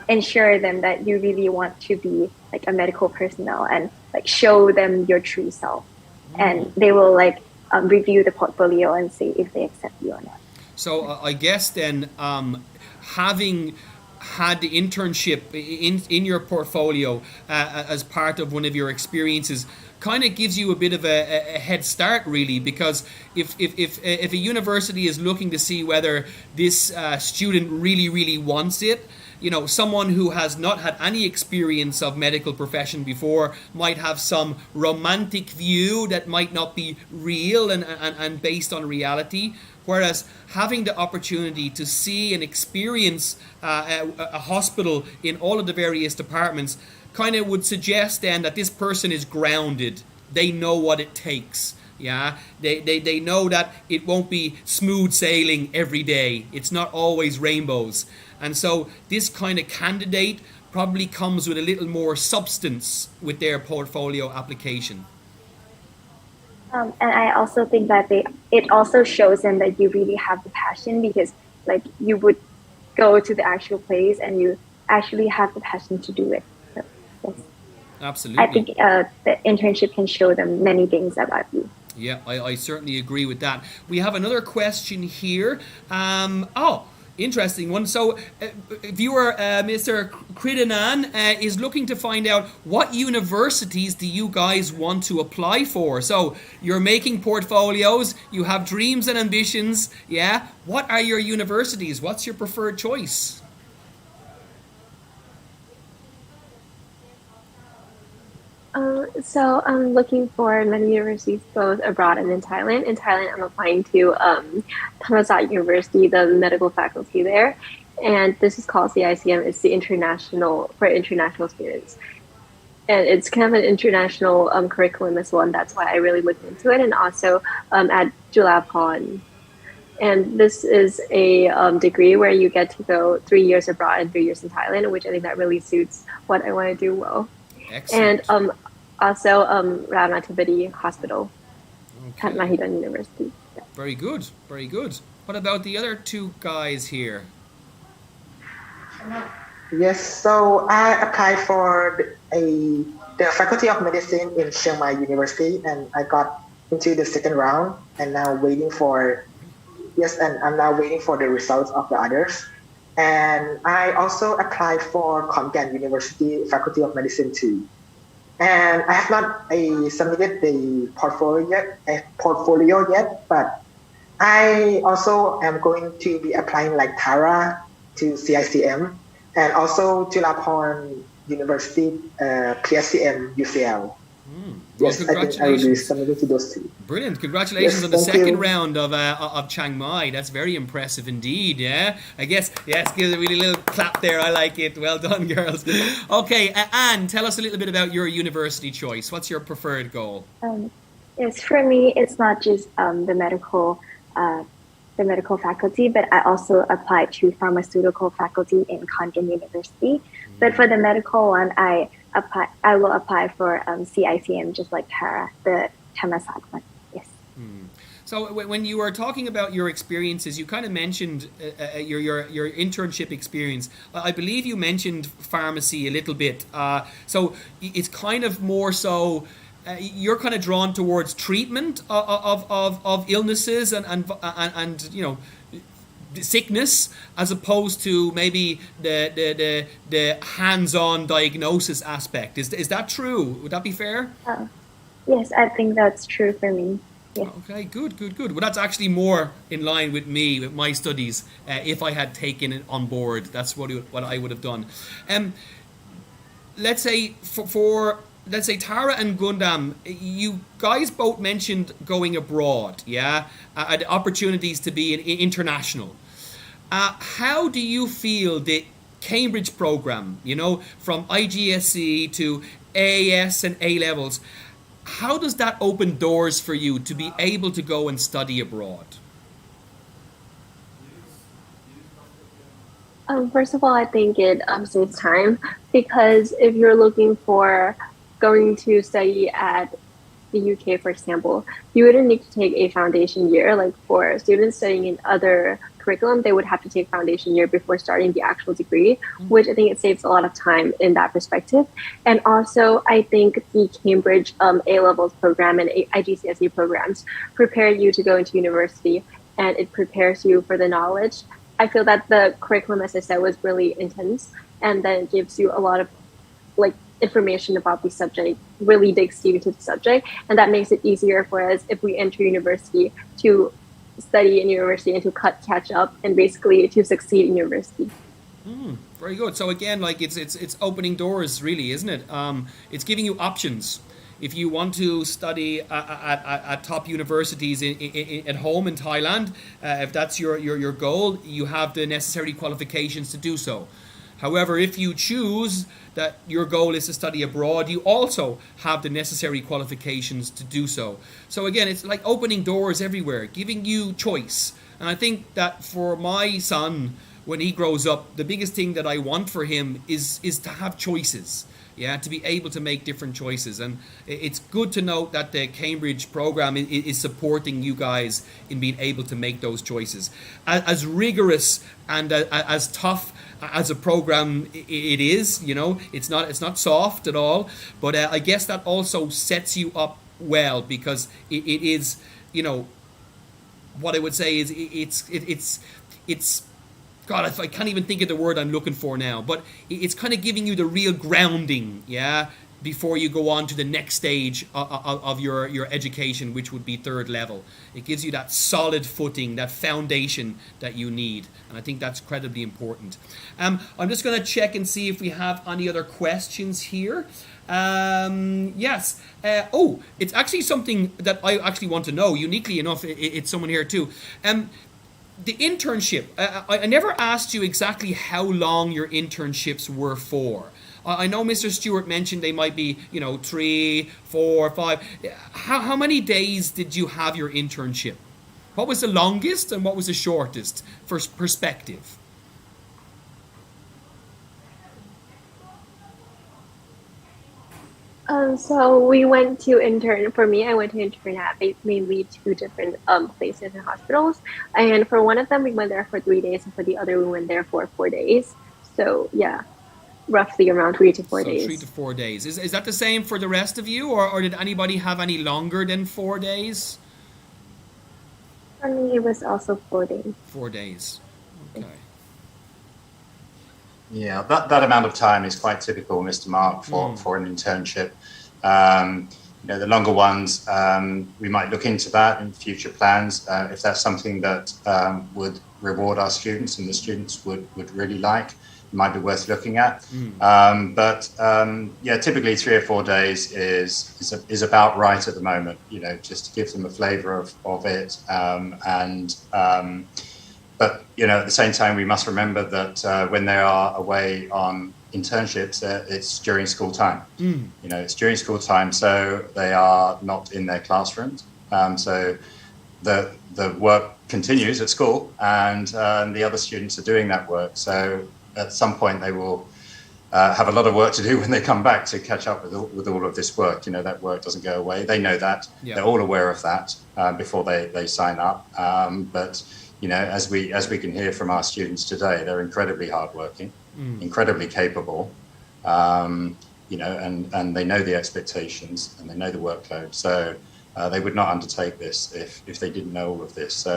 ensure them that you really want to be like a medical personnel, and like show them your true self. And they will like review the portfolio and see if they accept you or not. So I guess then having had the internship in your portfolio as part of one of your experiences kind of gives you a bit of a head start, really, because if a university is looking to see whether this student really wants it, you know, someone who has not had any experience of medical profession before might have some romantic view that might not be real and based on reality. Whereas having the opportunity to see and experience a hospital in all of the various departments kind of would suggest then that this person is grounded. They know what it takes. Yeah, they know that it won't be smooth sailing every day. It's not always rainbows. And so this kind of candidate probably comes with a little more substance with their portfolio application. And I also think that it also shows them that you really have the passion, because like you would go to the actual place and you actually have the passion to do it. So, yes. Absolutely. I think the internship can show them many things about you. Yeah, I certainly agree with that. We have another question here. Interesting one. So, viewer Mr. Kridanan is looking to find out what universities do you guys want to apply for. So, you're making portfolios, you have dreams and ambitions. Yeah, what are your universities? What's your preferred choice? So I'm looking for many universities both abroad and in Thailand. In Thailand, I'm applying to Thammasat University, the medical faculty there. And this is called CICM. It's the international students. And it's kind of an international curriculum as well. And that's why I really looked into it. And also at Julapon. And this is a degree where you get to go 3 years abroad and 3 years in Thailand, which I think that really suits what I want to do well. Excellent. And also Ramativati Hospital at Mahidol University. Yeah. Very good, very good. What about the other two guys here? Yes, so I applied for the Faculty of Medicine in Chiang Mai University, and I got into the second round, and now waiting for I'm now waiting for the results of the others. And I also applied for Khon Kaen University Faculty of Medicine too. And I have not submitted the portfolio yet, but I also am going to be applying like Tara to CICM, and also to Lapon University, PSCM, UCL. Well, Yes, I think I will be submitting to those two. Brilliant. Congratulations Yes, on the thank second you. round of Chiang Mai. That's very impressive indeed, yeah? I guess, yes, give a really little clap there. I like it. Well done, girls. Okay, Anne, tell us a little bit about your university choice. What's your preferred goal? Yes, for me, it's not just the medical faculty, but I also applied to pharmaceutical faculty in Khon Kaen University. But for the medical one, I will apply for CICM, just like Tara, the Thammasat one. Yes. So when you were talking about your experiences, you kind of mentioned your internship experience. I believe you mentioned pharmacy a little bit. So it's kind of more so you're kind of drawn towards treatment of illnesses and you know, sickness as opposed to maybe the hands-on diagnosis aspect. Is that true? Would that be fair? Yes, I think that's true for me. Yes. Okay, good. Well, that's actually more in line with me, with my studies. If I had taken it on board, that's what I would have done. Let's say let's say Tara and Gundam, you guys both mentioned going abroad, yeah, opportunities to be international. How do you feel the Cambridge program, from IGSE to AS and A levels, how does that open doors for you to be able to go and study abroad? First of all, I think it saves time, because if you're looking for going to study at the UK, for example, you wouldn't need to take a foundation year. Like for students studying in other curriculum, they would have to take foundation year before starting the actual degree, which I think it saves a lot of time in that perspective. And also, I think the Cambridge A-levels program and IGCSE programs prepare you to go into university, and it prepares you for the knowledge. I feel that the curriculum, as I said, was really intense, and then it gives you a lot of information about the subject, really digs deep into the subject, and that makes it easier for us if we enter university to study in university and to catch up and basically to succeed in university. Very good. So again, it's opening doors, really, isn't it? It's giving you options. If you want to study at top universities at home in Thailand, if that's your goal, you have the necessary qualifications to do so. However, if you choose that your goal is to study abroad, you also have the necessary qualifications to do so. So again, it's like opening doors everywhere, giving you choice. And I think that for my son, when he grows up, the biggest thing that I want for him is to have choices. Yeah, to be able to make different choices. And it's good to note that the Cambridge program is supporting you guys in being able to make those choices. As rigorous and as tough as a program it is, it's not soft at all. But I guess that also sets you up well, because it is, what I would say is it's God, I can't even think of the word I'm looking for now, but it's kind of giving you the real grounding, yeah, before you go on to the next stage of your education, which would be third level. It gives you that solid footing, that foundation that you need, and I think that's incredibly important. I'm just going to check and see if we have any other questions here. Yes. It's actually something that I actually want to know. Uniquely enough, it's someone here too. The internship, I never asked you exactly how long your internships were for. I know Mr. Stewart mentioned they might be, 3, 4, 5. How many days did you have your internship? What was the longest and what was the shortest for perspective? So we went to intern. For me, I went to intern at mainly 2 different places and hospitals. And for one of them, we went there for 3 days, and for the other, we went there for 4 days. So yeah, roughly around 3 to 4 days. 3 to 4 days. Is that the same for the rest of you, or did anybody have any longer than 4 days? For me, it was also 4 days. 4 days. Okay. Yeah, that amount of time is quite typical, Mr. Mark, for an internship. The longer ones, we might look into that in future plans if that's something that would reward our students and the students would really like. It might be worth looking at. Typically 3 or 4 days is about right at the moment. Just to give them a flavour of it, But at the same time, we must remember that when they are away on internships, it's during school time. It's during school time, so they are not in their classrooms. So the work continues at school, and the other students are doing that work. So at some point, they will have a lot of work to do when they come back to catch up with all of this work. That work doesn't go away. They know that. Yeah. They're all aware of that before they sign up. But as we can hear from our students today, they're incredibly hardworking, incredibly capable, and they know the expectations and they know the workload. So they would not undertake this if they didn't know all of this. So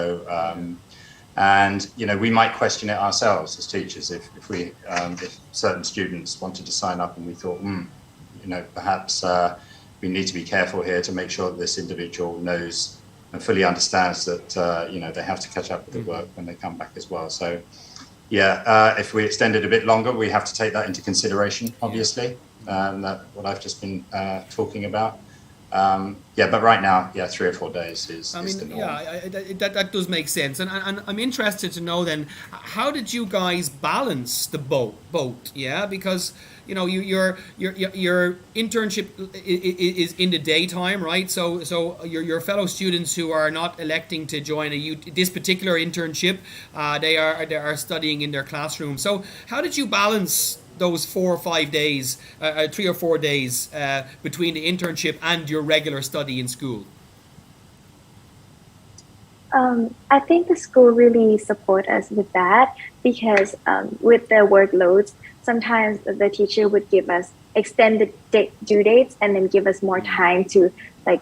And we might question it ourselves as teachers if certain students wanted to sign up and we thought, perhaps we need to be careful here to make sure that this individual knows and fully understands that they have to catch up with the work when they come back as well. So if we extend it a bit longer, we have to take that into consideration, obviously. That what I've just been talking about. But right now, 3 or 4 days is the norm. That does make sense. And I'm interested to know then, how did you guys balance the both? Yeah, because your internship is in the daytime, right? So your fellow students who are not electing to join this particular internship, they are studying in their classroom. So how did you balance those 4 or 5 days, 3 or 4 days between the internship and your regular study in school? I think the school really support us with that because with the workloads, sometimes the teacher would give us extended due dates and then give us more time to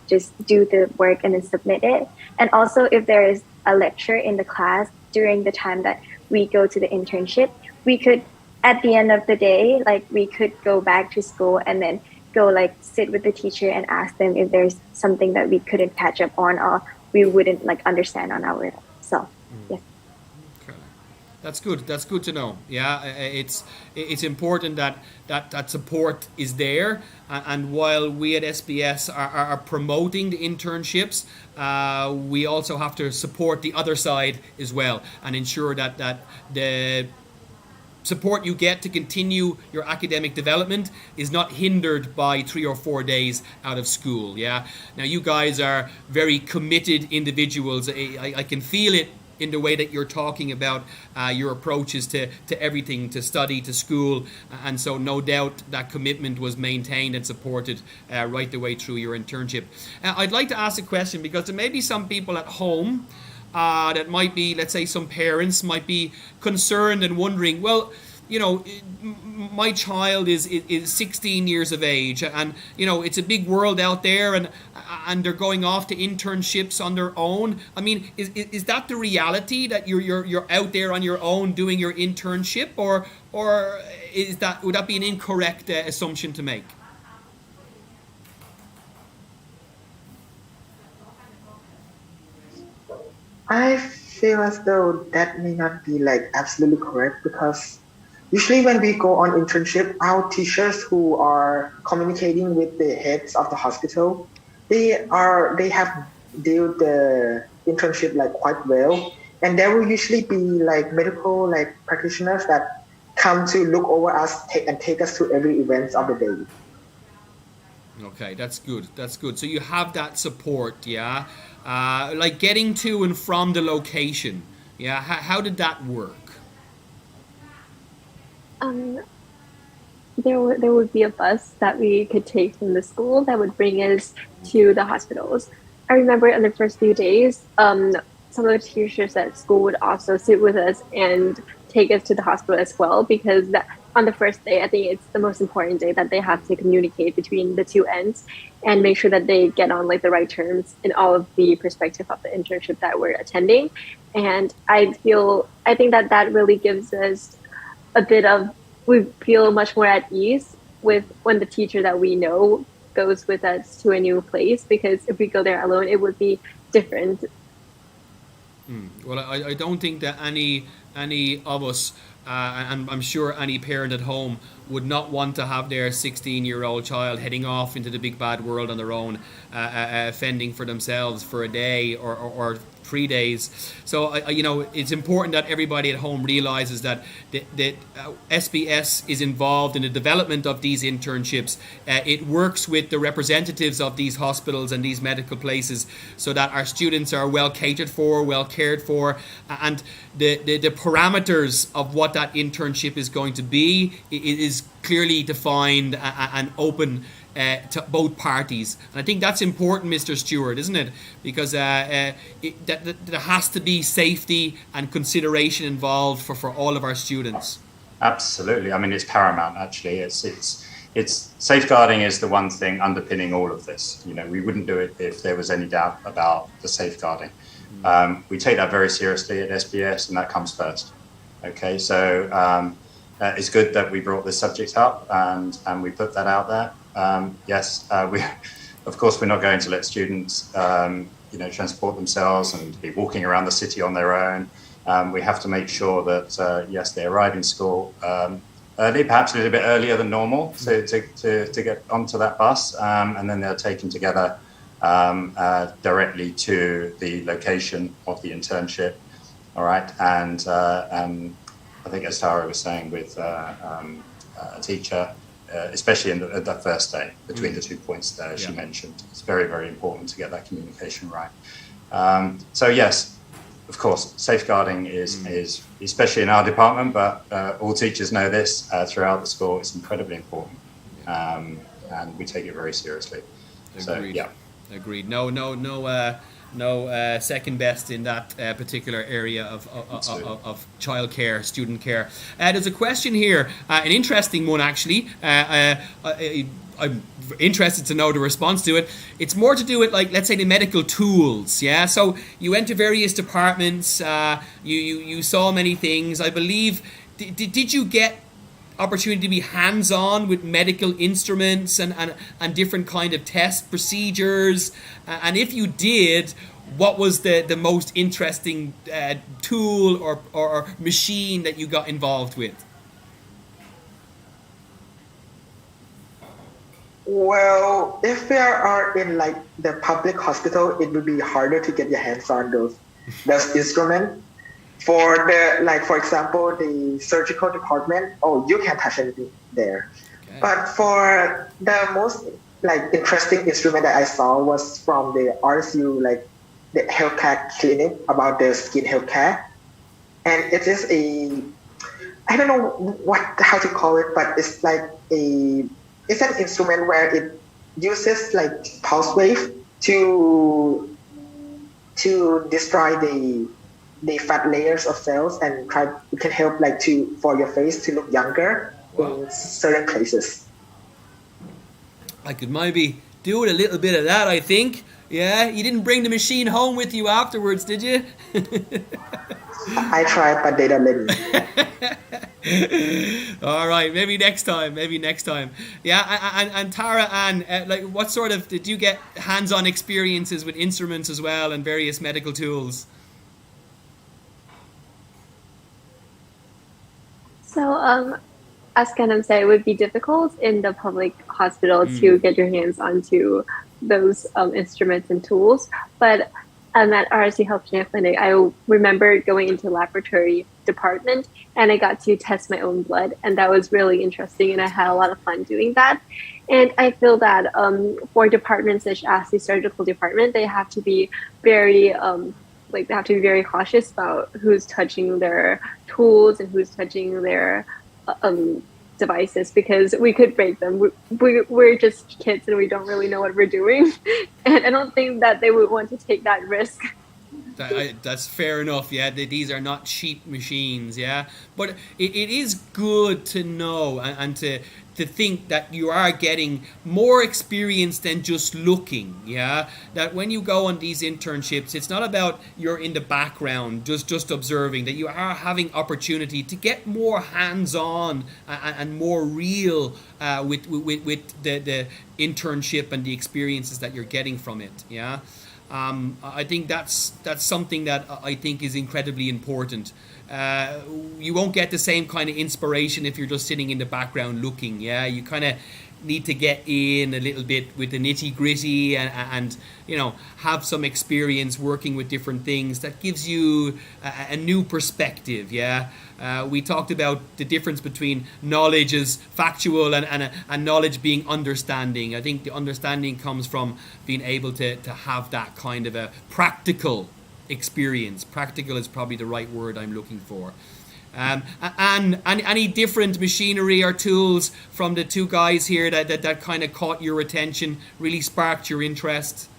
just do the work and then submit it. And also if there is a lecture in the class during the time that we go to the internship, we could, at the end of the day, we could go back to school and then go sit with the teacher and ask them if there's something that we couldn't catch up on or we wouldn't understand on our own. So, yes. Okay. That's good. That's good to know. Yeah, it's important that support is there. And while we at SBS are promoting the internships, we also have to support the other side as well and ensure that the support you get to continue your academic development is not hindered by 3 or 4 days out of school. Yeah. Now you guys are very committed individuals. I can feel it in the way that you're talking about your approaches to everything, to study, to school, and so no doubt that commitment was maintained and supported right the way through your internship. I'd like to ask a question because there may be some people at home that might be, let's say some parents might be concerned and wondering, well, my child is 16 years of age and, it's a big world out there and they're going off to internships on their own. I mean, is that the reality that you're out there on your own doing your internship or would that be an incorrect assumption to make? I feel as though that may not be absolutely correct because usually when we go on internship, our teachers who are communicating with the heads of the hospital, they have dealt the internship quite well, and there will usually be medical practitioners that come to look over us and take us to every event of the day. Okay, that's good. That's good. So you have that support, yeah? Getting to and from the location, yeah? How did that work? There would be a bus that we could take from the school that would bring us to the hospitals. I remember in the first few days, some of the teachers at school would also sit with us and take us to the hospital as well because on the first day, I think it's the most important day that they have to communicate between the two ends and make sure that they get on the right terms in all of the perspective of the internship that we're attending. And I think that really gives us we feel much more at ease with when the teacher that we know goes with us to a new place because if we go there alone, it would be different. Well, I don't think that any of us, and I'm sure any parent at home would not want to have their 16-year-old child heading off into the big bad world on their own, fending for themselves for a day or 3 days. So, it's important that everybody at home realizes that SBS is involved in the development of these internships. It works with the representatives of these hospitals and these medical places so that our students are well catered for, well cared for, and the parameters of what that internship is going to be is clearly defined and open to both parties. And I think that's important, Mr. Stewart, isn't it? Because there has to be safety and consideration involved for all of our students. Absolutely. I mean, it's paramount, actually. It's safeguarding is the one thing underpinning all of this. We wouldn't do it if there was any doubt about the safeguarding. We take that very seriously at SBS, and that comes first. Okay, so it's good that we brought this subject up and we put that out there. Yes, of course, we're not going to let students, transport themselves and be walking around the city on their own. We have to make sure that, yes, they arrive in school early, perhaps a little bit earlier than normal to get onto that bus, and then they're taken together directly to the location of the internship. All right, and I think, as Tara was saying, with a teacher, especially in the first day, between the 2 points there, she mentioned, it's very, very important to get that communication right. So yes, of course, safeguarding is especially in our department, but all teachers know this throughout the school. It's incredibly important, and we take it very seriously. Agreed. So yeah. Agreed. No second best in that particular area of childcare, student care. There's a question here, an interesting one actually. I'm interested to know the response to it. It's more to do with, like, let's say, the medical tools. Yeah. So you went to various departments. You saw many things. I believe. Did you get opportunity to be hands-on with medical instruments and different kind of test procedures, and if you did, what was the most interesting tool or machine that you got involved with? Well, if we are in like the public hospital, it would be harder to get your hands on those instruments. For for example, the surgical department, you can touch anything there. Okay. But for the most interesting instrument that I saw was from the RSU, the healthcare clinic, about the skin healthcare. And it is I don't know how to call it, but it's it's an instrument where it uses pulse wave to destroy the fat layers of cells, and it can help for your face to look younger. Wow. In certain places. I could maybe do a little bit of that, I think. Yeah, you didn't bring the machine home with you afterwards, did you? I tried, but they don't let me. All right, maybe next time. Yeah, and Tara Ann, what sort of, did you get hands-on experiences with instruments as well and various medical tools? So, as Ganam said, it would be difficult in the public hospital to get your hands onto those instruments and tools. But at RSU Health Clinic, I remember going into laboratory department, and I got to test my own blood, and that was really interesting, and I had a lot of fun doing that. And I feel that for departments such as the surgical department, they have to be very they have to be very cautious about who's touching their tools and who's touching their devices, because we could break them. We're just kids and we don't really know what we're doing. And I don't think that they would want to take that risk. That's fair enough. Yeah, these are not cheap machines. Yeah, but it is good to know and to think that you are getting more experience than just looking. Yeah, that when you go on these internships, it's not about you're in the background just observing, that you are having opportunity to get more hands-on and more real with the internship and the experiences that you're getting from it. Yeah. I think that's something that I think is incredibly important. You won't get the same kind of inspiration if you're just sitting in the background looking. Yeah, you kind of need to get in a little bit with the nitty gritty and have some experience working with different things that gives you a new perspective. Yeah. We talked about the difference between knowledge as factual and knowledge being understanding. I think the understanding comes from being able to have that kind of a practical experience. Practical is probably the right word I'm looking for. And any different machinery or tools from the two guys here that kind of caught your attention, really sparked your interest?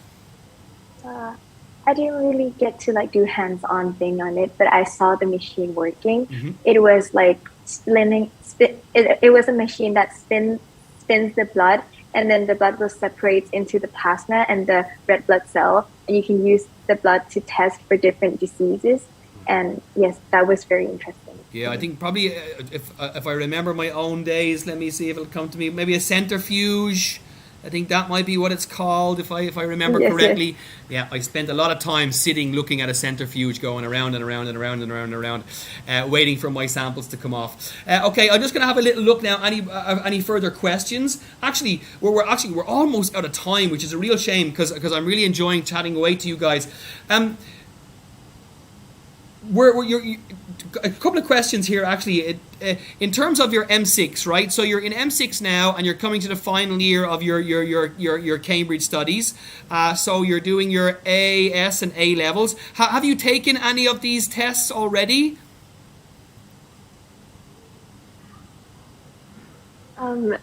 I didn't really get to do hands-on thing on it, but I saw the machine working. Mm-hmm. It was spinning. It was a machine that spins the blood, and then the blood will separate into the plasma and the red blood cell, and you can use the blood to test for different diseases. And yes, that was very interesting. Yeah, I think probably if I remember my own days, let me see if it'll come to me. Maybe a centrifuge. I think that might be what it's called, if I remember correctly. Yes. Yeah, I spent a lot of time sitting looking at a centrifuge going around and around and around and around and around, waiting for my samples to come off. Okay, I'm just going to have a little look now. Any further questions? Actually, we're almost out of time, which is a real shame because I'm really enjoying chatting away to you guys. A couple of questions here, actually. In terms of your M6, right? So you're in M6 now, and you're coming to the final year of your Cambridge studies. So you're doing your A, S, and A levels. Have you taken any of these tests already?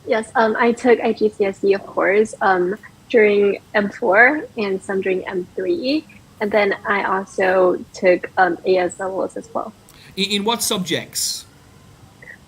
Yes, I took IGCSE, of course, during M4 and some during M3. And then I also took AS levels as well. In what subjects?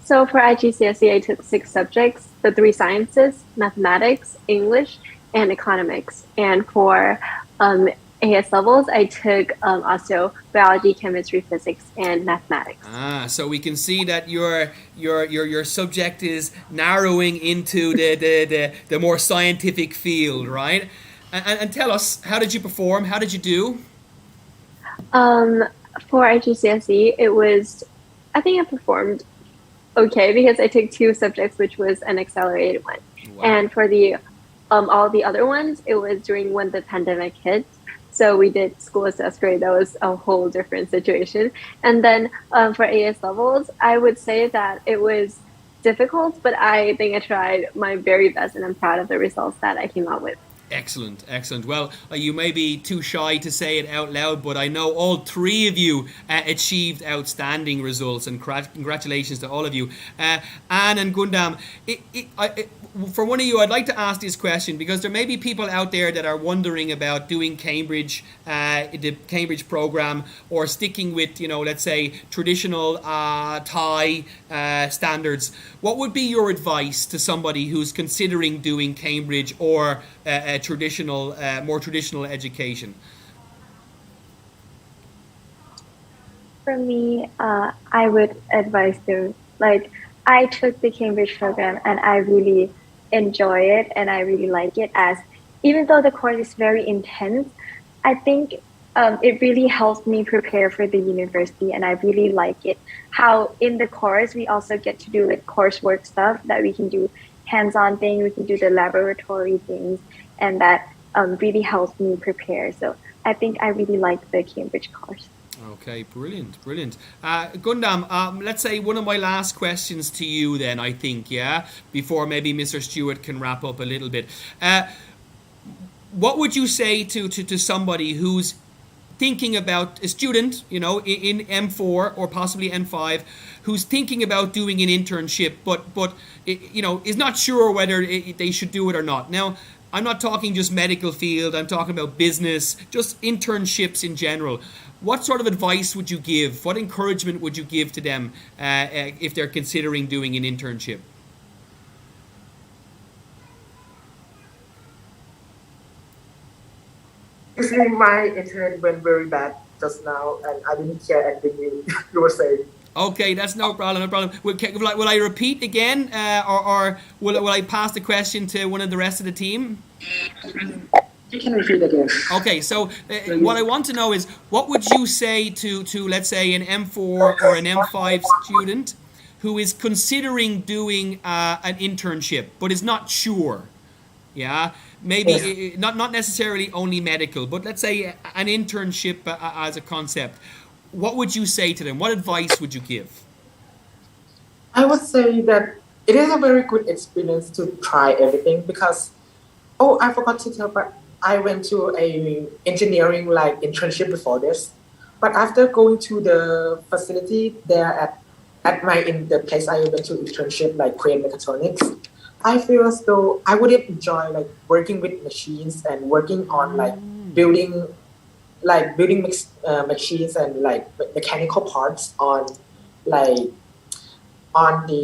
So for IGCSE, I took 6 subjects, the 3 sciences, mathematics, English, and economics. And for AS levels, I took also biology, chemistry, physics, and mathematics. So we can see that your subject is narrowing into the more scientific field, right? And tell us, how did you perform? How did you do? For IGCSE, I think I performed okay because I took 2 subjects, which was an accelerated one. Wow. And for the all the other ones, it was during when the pandemic hit. So we did school assessed grade. That was a whole different situation. And then for AS levels, I would say that it was difficult, but I think I tried my very best, and I'm proud of the results that I came out with. Excellent, excellent. Well, you may be too shy to say it out loud, but I know all 3 of you achieved outstanding results, and congratulations to all of you. Anne and Gundam, for one of you, I'd like to ask this question because there may be people out there that are wondering about doing Cambridge, the Cambridge program, or sticking with, let's say, traditional Thai standards. What would be your advice to somebody who's considering doing Cambridge or a traditional, more traditional education? For me, I would advise them, I took the Cambridge program and I really enjoy it and I really like it, as even though the course is very intense, I think it really helps me prepare for the university, and I really like it. How in the course, we also get to do coursework stuff that we can do hands-on things, we can do the laboratory things, and that really helps me prepare. So I think I really like the Cambridge course. Okay, brilliant. Gundam, let's say one of my last questions to you then, I think, before maybe Mr. Stewart can wrap up a little bit. What would you say to somebody who's thinking about, a student, in M4 or possibly M5, who's thinking about doing an internship, but is not sure whether they should do it or not? Now, I'm not talking just medical field, I'm talking about business, just internships in general. What sort of advice would you give? What encouragement would you give to them if they're considering doing an internship? Actually, my intern went very bad just now, and I didn't hear anything you were saying. Okay, that's no problem. Will I repeat again, or will I pass the question to one of the rest of the team? You can repeat again. Okay, so what I want to know is, what would you say to let's say, an M4 or an M5 student who is considering doing an internship but is not sure? Yeah, maybe not necessarily only medical, but let's say an internship as a concept. What would you say to them? What advice would you give? I would say that it is a very good experience to try everything because, I forgot to tell, but I went to a engineering internship before this. But after going to the facility there in the place I went to internship, crane mechatronics, I feel as though I wouldn't enjoy working with machines and working on building machines and mechanical parts on the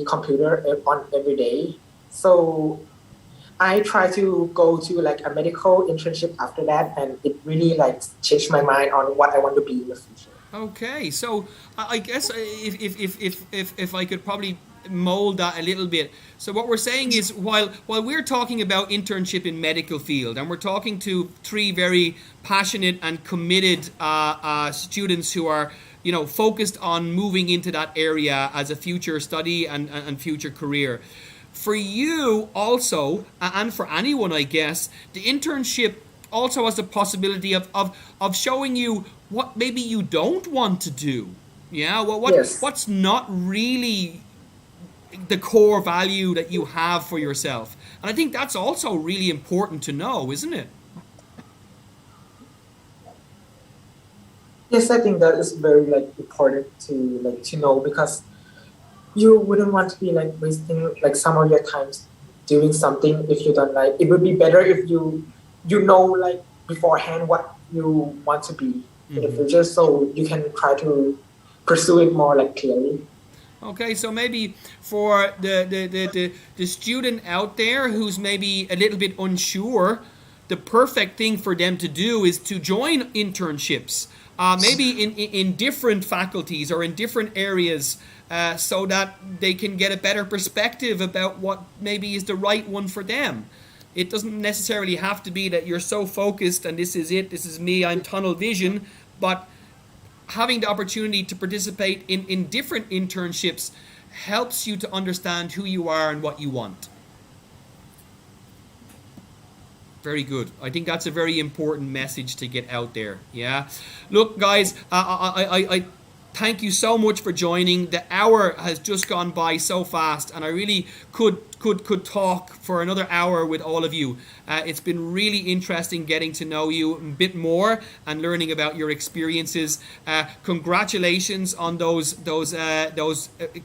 computer on every day. So I try to go to like a medical internship after that, and it really like changed my mind on what I want to be in the future. Okay, so I guess if I could probably mold that a little bit. So what we're saying is while we're talking about internship in medical field, and we're talking to three very passionate and committed students who are focused on moving into that area as a future study and future career. For you also, and for anyone, I guess, the internship also has the possibility of showing you what maybe you don't want to do. Yeah, well, Yes. what's not really the core value that you have for yourself. And I think that's also really important to know, isn't it? Yes, I think that is very like important to know, because you wouldn't want to be like wasting like some of your time doing something if you don't like. It would be better if you know like beforehand what you want to be in the future, so you can try to pursue it more like clearly. Okay, so maybe for the student out there who's maybe a little bit unsure, the perfect thing for them to do is to join internships, maybe in different faculties or in different areas, so that they can get a better perspective about what maybe is the right one for them. It doesn't necessarily have to be that you're so focused and this is it, this is me, I'm tunnel vision, but having the opportunity to participate in different internships helps you to understand who you are and what you want. Very good. I think that's a very important message to get out there. Yeah. Look, guys, I thank you so much for joining. The hour has just gone by so fast, and I really could talk for another hour with all of you. It's been really interesting getting to know you a bit more and learning about your experiences. Congratulations on those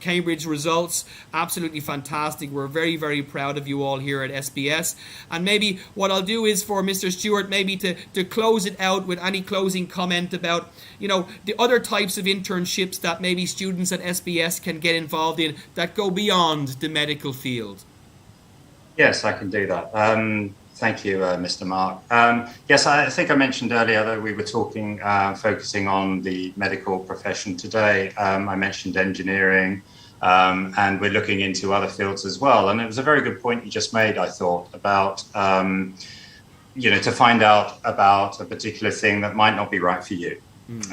Cambridge results. Absolutely fantastic. We're very, very proud of you all here at SBS. And maybe what I'll do is for Mr. Stewart, maybe to close it out with any closing comment about, the other types of internships that maybe students at SBS can get involved in that go beyond the medical field. Yes, I can do that. Thank you, Mr. Mark. Yes, I think I mentioned earlier that we were talking, focusing on the medical profession today. I mentioned engineering, and we're looking into other fields as well. And it was a very good point you just made, I thought, about, to find out about a particular thing that might not be right for you.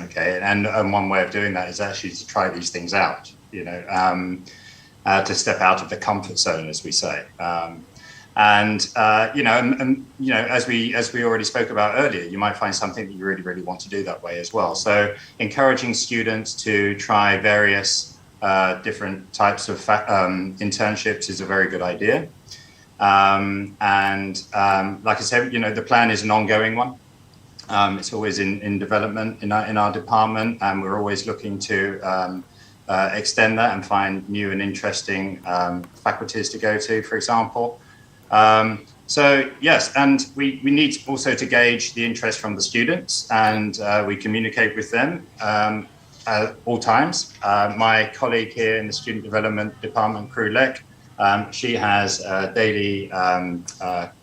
Okay, and one way of doing that is actually to try these things out, to step out of the comfort zone, as we say. As we already spoke about earlier, you might find something that you really, really want to do that way as well. So encouraging students to try various different types of internships is a very good idea. Like I said, the plan is an ongoing one. It's always in development in our department, and we're always looking to extend that and find new and interesting faculties to go to, for example. So yes, and we need also to gauge the interest from the students, and we communicate with them at all times. My colleague here in the Student Development Department, Kru Lek, she has daily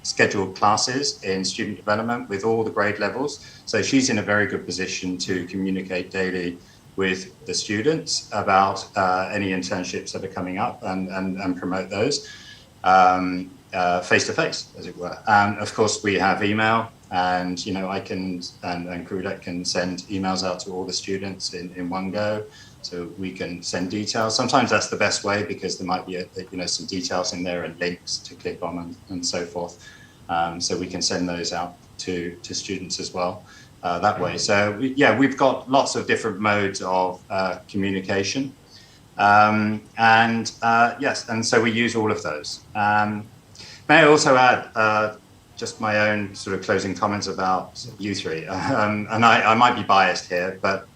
scheduled classes in student development with all the grade levels. So she's in a very good position to communicate daily with the students about any internships that are coming up and promote those face to face, as it were. And of course, we have email, and I can and Krudek can send emails out to all the students in one go. So we can send details. Sometimes that's the best way, because there might be some details in there and links to click on and so forth. So we can send those out to students as well that way. So we've got lots of different modes of communication. Yes, and so we use all of those. May I also add just my own sort of closing comments about you three? And I might be biased here, but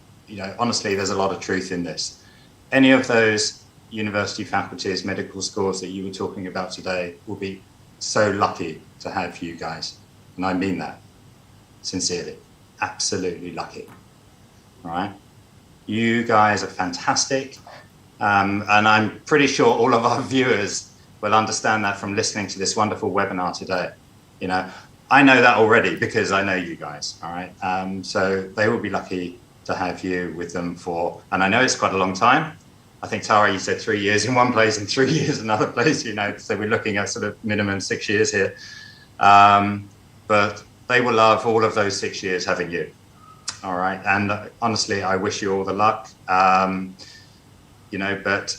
honestly, there's a lot of truth in this. Any of those university faculties, medical schools that you were talking about today will be so lucky to have you guys. And I mean that sincerely, absolutely lucky. All right. You guys are fantastic. And I'm pretty sure all of our viewers will understand that from listening to this wonderful webinar today. You know, I know that already because I know you guys, all right? So they will be lucky to have you with them for, and I know it's quite a long time. I think, Tara, you said 3 years in one place and 3 years in another place, you know, so we're looking at sort of minimum 6 years here. But they will love all of those 6 years having you. All right. And honestly, I wish you all the luck, you know, but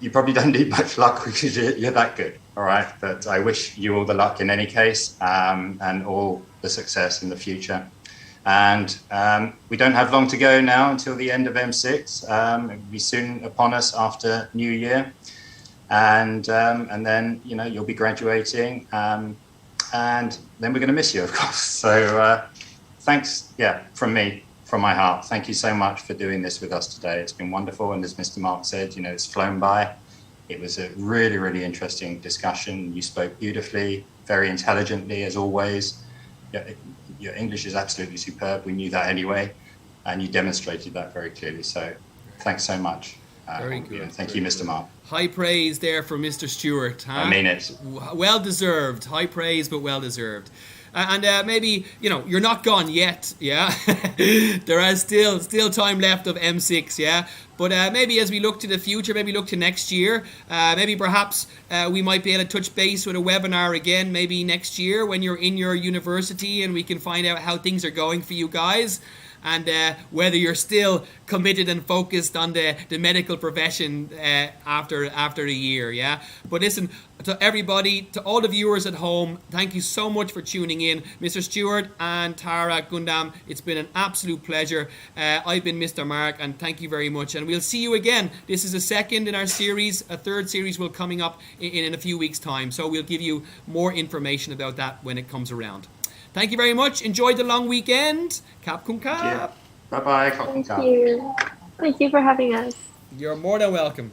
you probably don't need much luck because you're that good. All right. But I wish you all the luck in any case, and all the success in the future. And we don't have long to go now until the end of M6. It will be soon upon us after New Year. And then, you know, you'll be graduating. And then we're going to miss you, of course. So thanks, from me, from my heart. Thank you so much for doing this with us today. It's been wonderful. And as Mr. Mark said, you know, it's flown by. It was a really, really interesting discussion. You spoke beautifully, very intelligently, as always. Your English is absolutely superb. We knew that anyway. And you demonstrated that very clearly. So thanks so much. Very good. Thank you, Mr. Mark. High praise there for Mr. Stewart. Huh? I mean it. Well deserved. High praise, but well deserved. And maybe, you know, you're not gone yet, yeah? There is still time left of M6, yeah? But maybe as we look to the future, maybe look to next year, maybe perhaps we might be able to touch base with a webinar again maybe next year when you're in your university, and we can find out how things are going for you guys, and whether you're still committed and focused on the medical profession after a year, yeah? But listen, to everybody, to all the viewers at home, thank you so much for tuning in. Mr. Stewart and Tara Gundam, it's been an absolute pleasure. I've been Mr. Mark, and thank you very much. And we'll see you again. This is the second in our series. A third series will coming up in a few weeks' time. So we'll give you more information about that when it comes around. Thank you very much. Enjoy the long weekend. Cap cum cap. Bye-bye. Cap cum cap. Thank you. Thank you for having us. You're more than welcome.